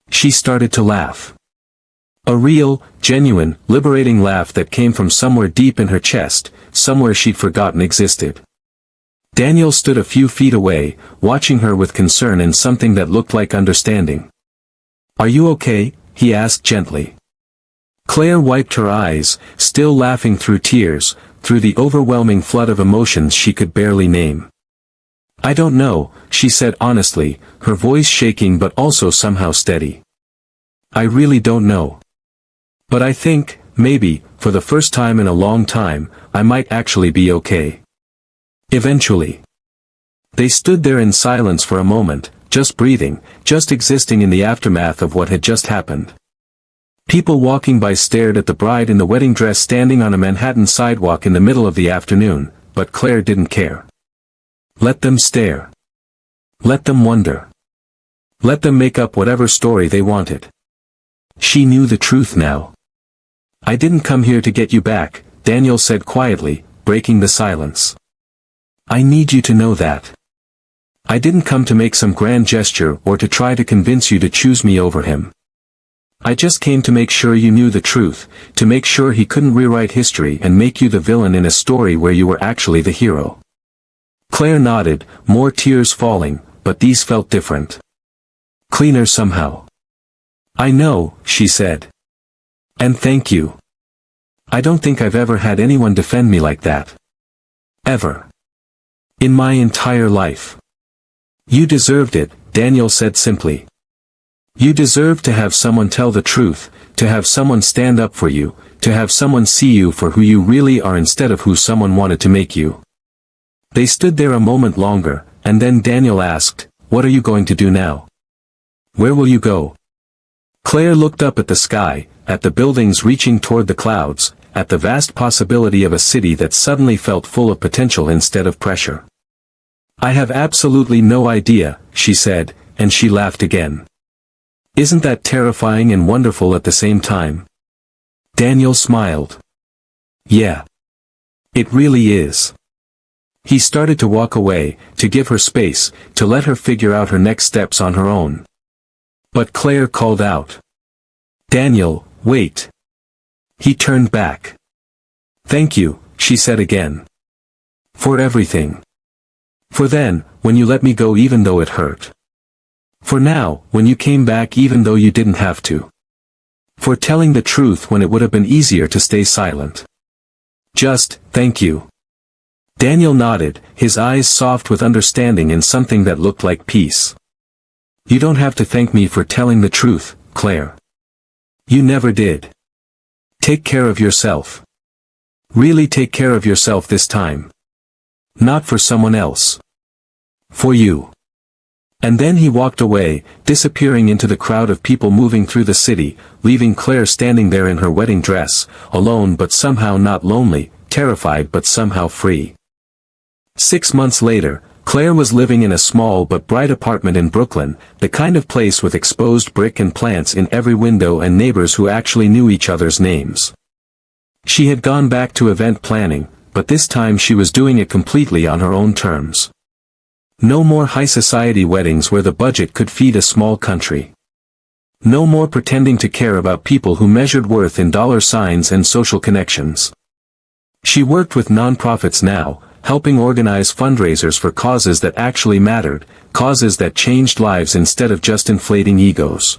She started to laugh. A real, genuine, liberating laugh that came from somewhere deep in her chest, somewhere she'd forgotten existed. Daniel stood a few feet away, watching her with concern and something that looked like understanding. "Are you okay?" he asked gently. Claire wiped her eyes, still laughing through tears, through the overwhelming flood of emotions she could barely name. "I don't know," she said honestly, her voice shaking but also somehow steady. "I really don't know. But I think, maybe, for the first time in a long time, I might actually be okay. Eventually." They stood there in silence for a moment, just breathing, just existing in the aftermath of what had just happened. People walking by stared at the bride in the wedding dress standing on a Manhattan sidewalk in the middle of the afternoon, but Claire didn't care. Let them stare. Let them wonder. Let them make up whatever story they wanted. She knew the truth now. "I didn't come here to get you back," Daniel said quietly, breaking the silence. "I need you to know that. I didn't come to make some grand gesture or to try to convince you to choose me over him. I just came to make sure you knew the truth, to make sure he couldn't rewrite history and make you the villain in a story where you were actually the hero." Claire nodded, more tears falling, but these felt different. Cleaner somehow. "I know," she said. "And thank you. I don't think I've ever had anyone defend me like that. Ever. In my entire life. You deserved it," Daniel said simply. "You deserved to have someone tell the truth, to have someone stand up for you, to have someone see you for who you really are instead of who someone wanted to make you." They stood there a moment longer, and then Daniel asked, "What are you going to do now?" Where will you go? Claire looked up at the sky, at the buildings reaching toward the clouds, at the vast possibility of a city that suddenly felt full of potential instead of pressure. I have absolutely no idea, she said, and she laughed again. Isn't that terrifying and wonderful at the same time? Daniel smiled. Yeah. It really is. He started to walk away, to give her space, to let her figure out her next steps on her own. But Claire called out. Daniel, wait. He turned back. Thank you, she said again. For everything. For then, when you let me go even though it hurt. For now, when you came back even though you didn't have to. For telling the truth when it would have been easier to stay silent. Just, thank you. Daniel nodded, his eyes soft with understanding in something that looked like peace. You don't have to thank me for telling the truth, Claire. You never did. Take care of yourself. Really take care of yourself this time. Not for someone else. For you. And then he walked away, disappearing into the crowd of people moving through the city, leaving Claire standing there in her wedding dress, alone but somehow not lonely, terrified but somehow free. 6 months later, Claire was living in a small but bright apartment in Brooklyn, the kind of place with exposed brick and plants in every window and neighbors who actually knew each other's names. She had gone back to event planning, but this time she was doing it completely on her own terms. No more high society weddings where the budget could feed a small country. No more pretending to care about people who measured worth in dollar signs and social connections. She worked with nonprofits now, helping organize fundraisers for causes that actually mattered, causes that changed lives instead of just inflating egos.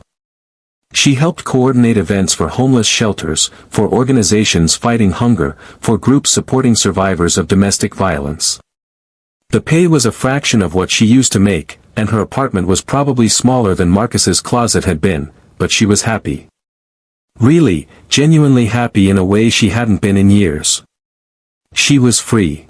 She helped coordinate events for homeless shelters, for organizations fighting hunger, for groups supporting survivors of domestic violence. The pay was a fraction of what she used to make, and her apartment was probably smaller than Marcus's closet had been, but she was happy. Really, genuinely happy in a way she hadn't been in years. She was free.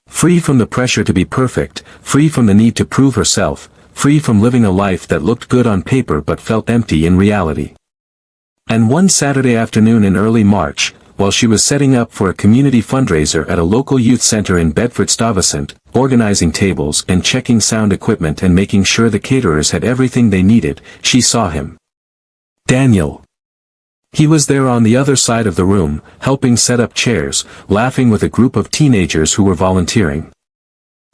Free from the pressure to be perfect, free from the need to prove herself, free from living a life that looked good on paper but felt empty in reality. And one Saturday afternoon in early March, while she was setting up for a community fundraiser at a local youth center in Bedford-Stuyvesant, organizing tables and checking sound equipment and making sure the caterers had everything they needed, she saw him. Daniel. He was there on the other side of the room, helping set up chairs, laughing with a group of teenagers who were volunteering.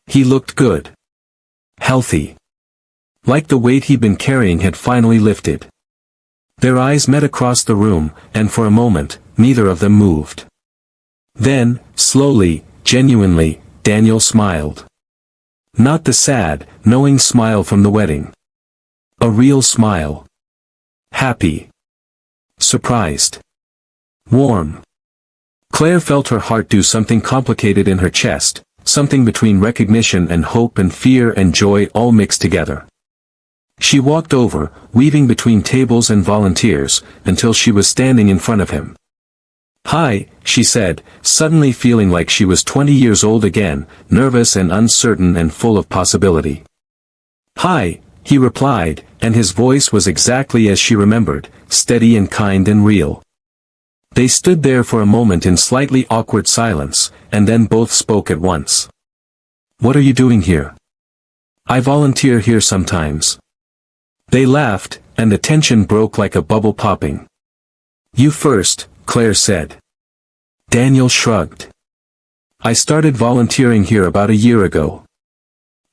He looked good. Healthy. Like the weight he'd been carrying had finally lifted. Their eyes met across the room, and for a moment, neither of them moved. Then, slowly, genuinely, Daniel smiled. Not the sad, knowing smile from the wedding. A real smile. Happy. Surprised. Warm. Claire felt her heart do something complicated in her chest, something between recognition and hope and fear and joy all mixed together. She walked over, weaving between tables and volunteers, until she was standing in front of him. Hi, she said, suddenly feeling like she was 20 years old again, nervous and uncertain and full of possibility. Hi, he replied, and his voice was exactly as she remembered, steady and kind and real. They stood there for a moment in slightly awkward silence, and then both spoke at once. What are you doing here? I volunteer here sometimes. They laughed, and the tension broke like a bubble popping. You first, Claire said. Daniel shrugged. I started volunteering here about a year ago.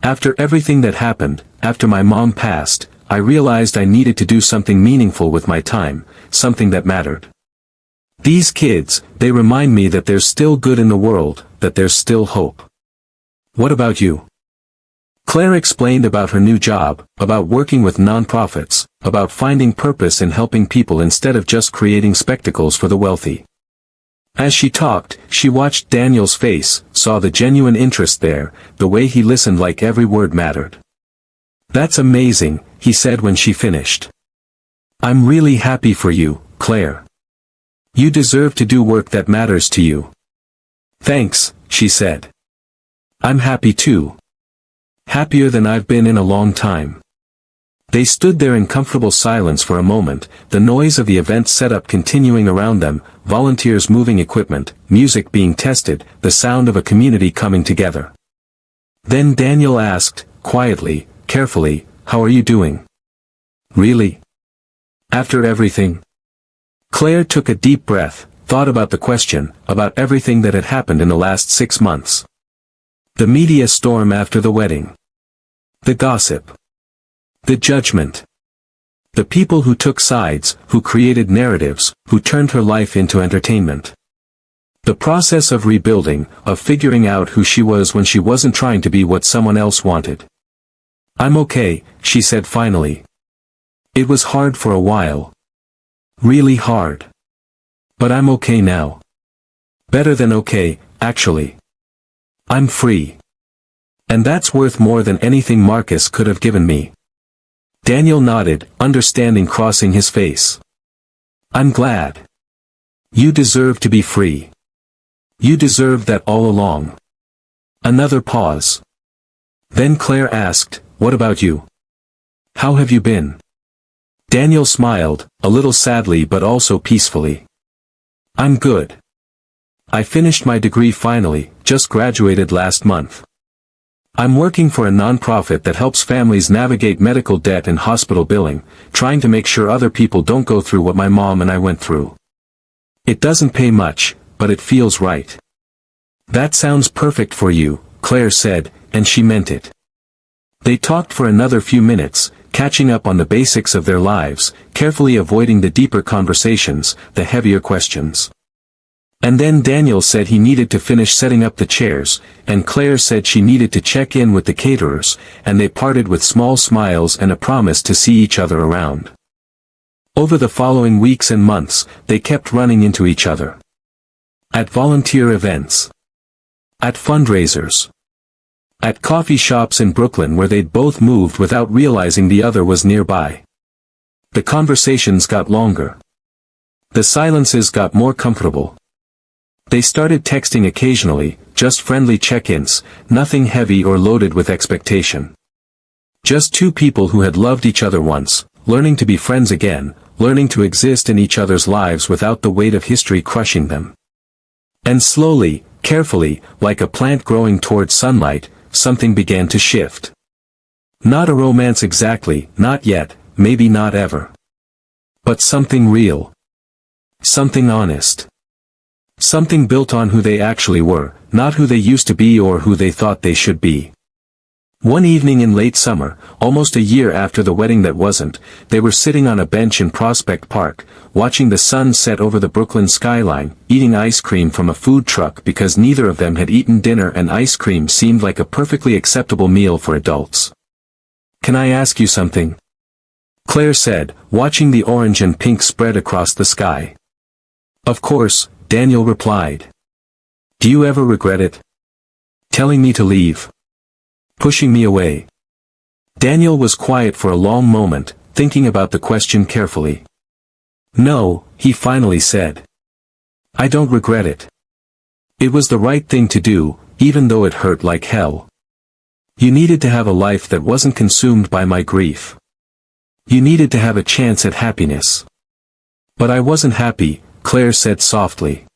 After everything that happened, after my mom passed, I realized I needed to do something meaningful with my time, something that mattered. These kids, they remind me that there's still good in the world, that there's still hope. What about you? Claire explained about her new job, about working with nonprofits, about finding purpose in helping people instead of just creating spectacles for the wealthy. As she talked, she watched Daniel's face, saw the genuine interest there, the way he listened like every word mattered. That's amazing, he said when she finished. I'm really happy for you, Claire. You deserve to do work that matters to you. Thanks, she said. I'm happy too. Happier than I've been in a long time. They stood there in comfortable silence for a moment, the noise of the event setup continuing around them, volunteers moving equipment, music being tested, the sound of a community coming together. Then Daniel asked, quietly, carefully, "How are you doing?" "Really? After everything?" Claire took a deep breath, thought about the question, about everything that had happened in the last 6 months. The media storm after the wedding. The gossip. The judgment. The people who took sides, who created narratives, who turned her life into entertainment. The process of rebuilding, of figuring out who she was when she wasn't trying to be what someone else wanted. "I'm okay," she said finally. "It was hard for a while. Really hard. But I'm okay now. Better than okay, actually. I'm free. And that's worth more than anything Marcus could have given me." Daniel nodded, understanding crossing his face. "I'm glad. You deserve to be free. You deserved that all along." Another pause. Then Claire asked, "What about you? How have you been?" Daniel smiled, a little sadly but also peacefully. "I'm good. I finished my degree finally, just graduated last month. I'm working for a nonprofit that helps families navigate medical debt and hospital billing, trying to make sure other people don't go through what my mom and I went through. It doesn't pay much, but it feels right." "That sounds perfect for you," Claire said, and she meant it. They talked for another few minutes, catching up on the basics of their lives, carefully avoiding the deeper conversations, the heavier questions. And then Daniel said he needed to finish setting up the chairs, and Claire said she needed to check in with the caterers, and they parted with small smiles and a promise to see each other around. Over the following weeks and months, they kept running into each other. At volunteer events. At fundraisers. At coffee shops in Brooklyn where they'd both moved without realizing the other was nearby. The conversations got longer. The silences got more comfortable. They started texting occasionally, just friendly check-ins, nothing heavy or loaded with expectation. Just two people who had loved each other once, learning to be friends again, learning to exist in each other's lives without the weight of history crushing them. And slowly, carefully, like a plant growing towards sunlight, something began to shift. Not a romance exactly, not yet, maybe not ever. But something real. Something honest. Something built on who they actually were, not who they used to be or who they thought they should be. One evening in late summer, almost a year after the wedding that wasn't, they were sitting on a bench in Prospect Park, watching the sun set over the Brooklyn skyline, eating ice cream from a food truck because neither of them had eaten dinner and ice cream seemed like a perfectly acceptable meal for adults. "Can I ask you something?" Claire said, watching the orange and pink spread across the sky. "Of course," Daniel replied. "Do you ever regret it? Telling me to leave? Pushing me away?" Daniel was quiet for a long moment, thinking about the question carefully. "No," he finally said. "I don't regret it. It was the right thing to do, even though it hurt like hell. You needed to have a life that wasn't consumed by my grief. You needed to have a chance at happiness. But I wasn't happy," Claire said softly.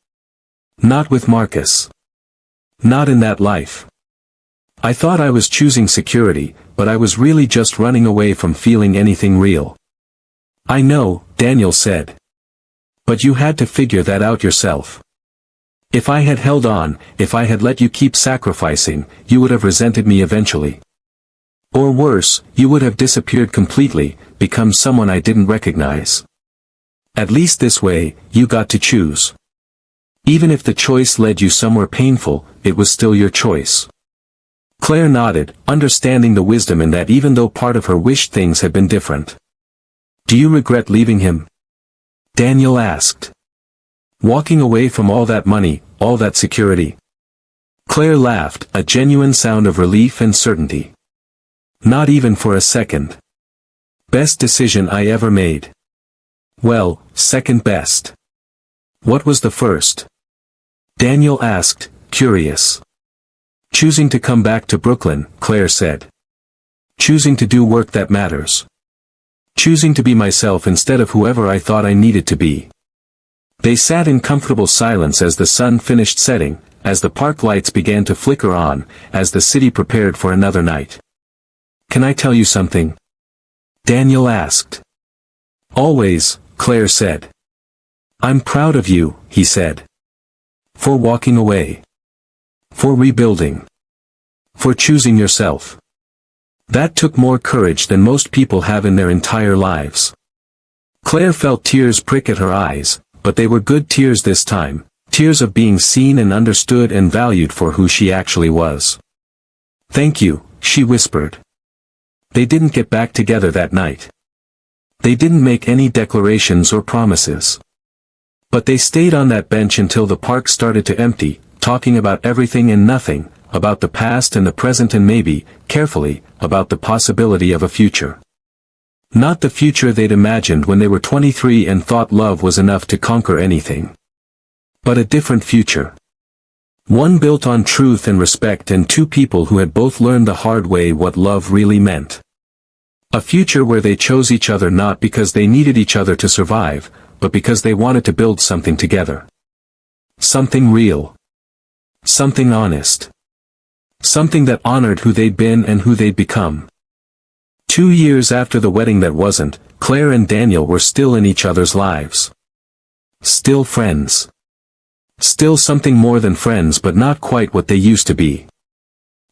"Not with Marcus. Not in that life. I thought I was choosing security, but I was really just running away from feeling anything real." "I know," Daniel said. "But you had to figure that out yourself. If I had held on, if I had let you keep sacrificing, you would have resented me eventually. Or worse, you would have disappeared completely, become someone I didn't recognize. At least this way, you got to choose. Even if the choice led you somewhere painful, it was still your choice." Claire nodded, understanding the wisdom in that even though part of her wished things had been different. "Do you regret leaving him?" Daniel asked. "Walking away from all that money, all that security?" Claire laughed, a genuine sound of relief and certainty. "Not even for a second. Best decision I ever made." "Well, second best. What was the first?" Daniel asked, curious. "Choosing to come back to Brooklyn," Claire said. "Choosing to do work that matters. Choosing to be myself instead of whoever I thought I needed to be. They sat in comfortable silence as the sun finished setting, as the park lights began to flicker on, as the city prepared for another night. "Can I tell you something?" Daniel asked. "Always," Claire said. "I'm proud of you," he said. "For walking away. For rebuilding. For choosing yourself. That took more courage than most people have in their entire lives." Claire felt tears prick at her eyes, but they were good tears this time, tears of being seen and understood and valued for who she actually was. "Thank you," she whispered. They didn't get back together that night. They didn't make any declarations or promises. But they stayed on that bench until the park started to empty, talking about everything and nothing, about the past and the present and maybe, carefully, about the possibility of a future. Not the future they'd imagined when they were 23 and thought love was enough to conquer anything. But a different future. One built on truth and respect and two people who had both learned the hard way what love really meant. A future where they chose each other not because they needed each other to survive, but because they wanted to build something together. Something real. Something honest. Something that honored who they'd been and who they'd become. 2 years after the wedding that wasn't, Claire and Daniel were still in each other's lives. Still friends. Still something more than friends, but not quite what they used to be.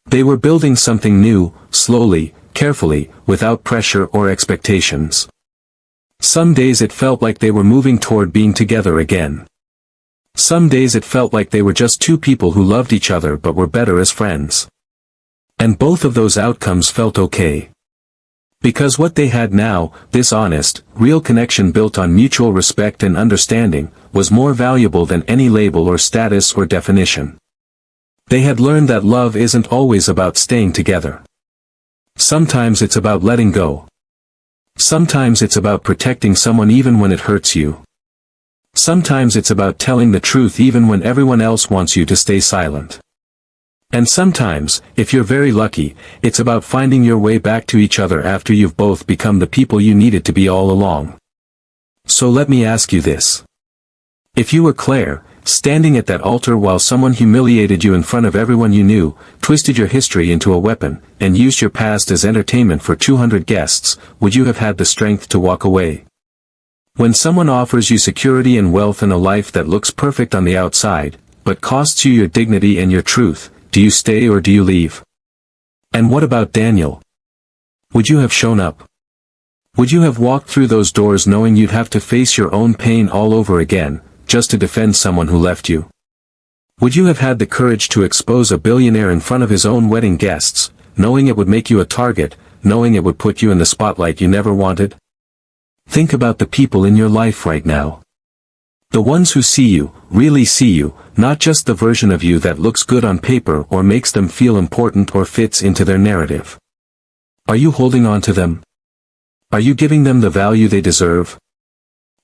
They were building something new, slowly, carefully, without pressure or expectations. Some days it felt like they were moving toward being together again. Some days it felt like they were just two people who loved each other but were better as friends. And both of those outcomes felt okay. Because what they had now, this honest, real connection built on mutual respect and understanding, was more valuable than any label or status or definition. They had learned that love isn't always about staying together. Sometimes it's about letting go. Sometimes it's about protecting someone even when it hurts you. Sometimes it's about telling the truth even when everyone else wants you to stay silent. And sometimes, if you're very lucky, it's about finding your way back to each other after you've both become the people you needed to be all along. So let me ask you this. If you were Claire, standing at that altar while someone humiliated you in front of everyone you knew, twisted your history into a weapon, and used your past as entertainment for 200 guests, would you have had the strength to walk away? When someone offers you security and wealth and a life that looks perfect on the outside, but costs you your dignity and your truth, do you stay or do you leave? And what about Daniel? Would you have shown up? Would you have walked through those doors knowing you'd have to face your own pain all over again, just to defend someone who left you? Would you have had the courage to expose a billionaire in front of his own wedding guests, knowing it would make you a target, knowing it would put you in the spotlight you never wanted? Think about the people in your life right now. The ones who see you, really see you, not just the version of you that looks good on paper or makes them feel important or fits into their narrative. Are you holding on to them? Are you giving them the value they deserve?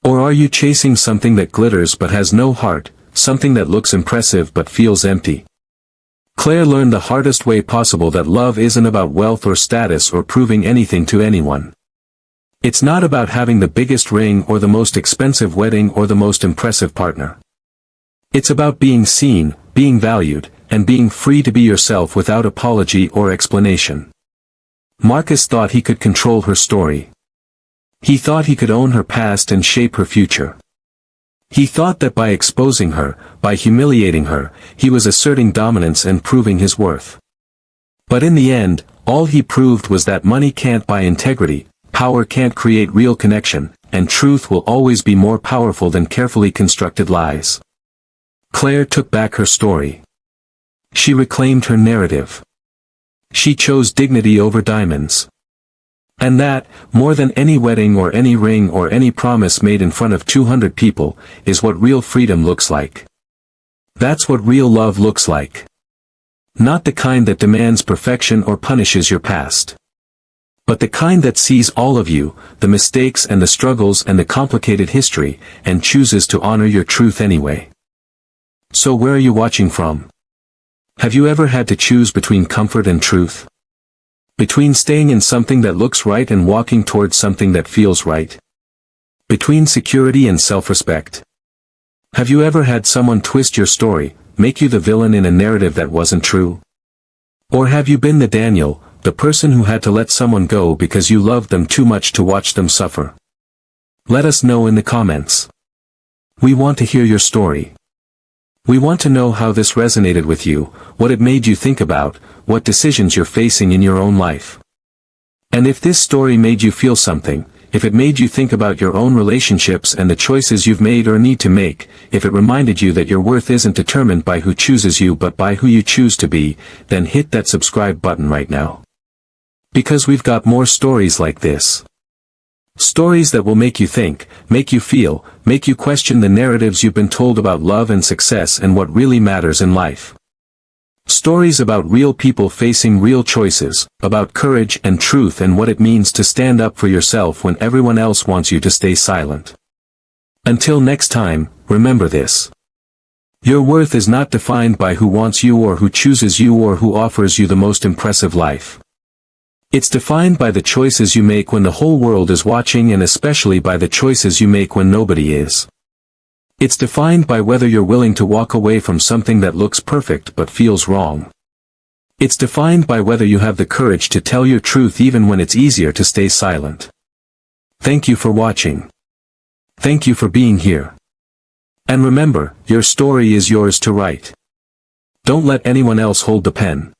Or are you chasing something that glitters but has no heart, something that looks impressive but feels empty? Claire learned the hardest way possible that love isn't about wealth or status or proving anything to anyone. It's not about having the biggest ring or the most expensive wedding or the most impressive partner. It's about being seen, being valued, and being free to be yourself without apology or explanation. Marcus thought he could control her story. He thought he could own her past and shape her future. He thought that by exposing her, by humiliating her, he was asserting dominance and proving his worth. But in the end, all he proved was that money can't buy integrity, power can't create real connection, and truth will always be more powerful than carefully constructed lies. Claire took back her story. She reclaimed her narrative. She chose dignity over diamonds. And that, more than any wedding or any ring or any promise made in front of 200 people, is what real freedom looks like. That's what real love looks like. Not the kind that demands perfection or punishes your past. But the kind that sees all of you, the mistakes and the struggles and the complicated history, and chooses to honor your truth anyway. So where are you watching from? Have you ever had to choose between comfort and truth? Between staying in something that looks right and walking towards something that feels right. Between security and self-respect. Have you ever had someone twist your story, make you the villain in a narrative that wasn't true? Or have you been the Daniel, the person who had to let someone go because you loved them too much to watch them suffer? Let us know in the comments. We want to hear your story. We want to know how this resonated with you, what it made you think about, what decisions you're facing in your own life. And if this story made you feel something, if it made you think about your own relationships and the choices you've made or need to make, if it reminded you that your worth isn't determined by who chooses you but by who you choose to be, then hit that subscribe button right now. Because we've got more stories like this. Stories that will make you think, make you feel, make you question the narratives you've been told about love and success and what really matters in life. Stories about real people facing real choices, about courage and truth and what it means to stand up for yourself when everyone else wants you to stay silent. Until next time, remember this. Your worth is not defined by who wants you or who chooses you or who offers you the most impressive life. It's defined by the choices you make when the whole world is watching and especially by the choices you make when nobody is. It's defined by whether you're willing to walk away from something that looks perfect but feels wrong. It's defined by whether you have the courage to tell your truth even when it's easier to stay silent. Thank you for watching. Thank you for being here. And remember, your story is yours to write. Don't let anyone else hold the pen.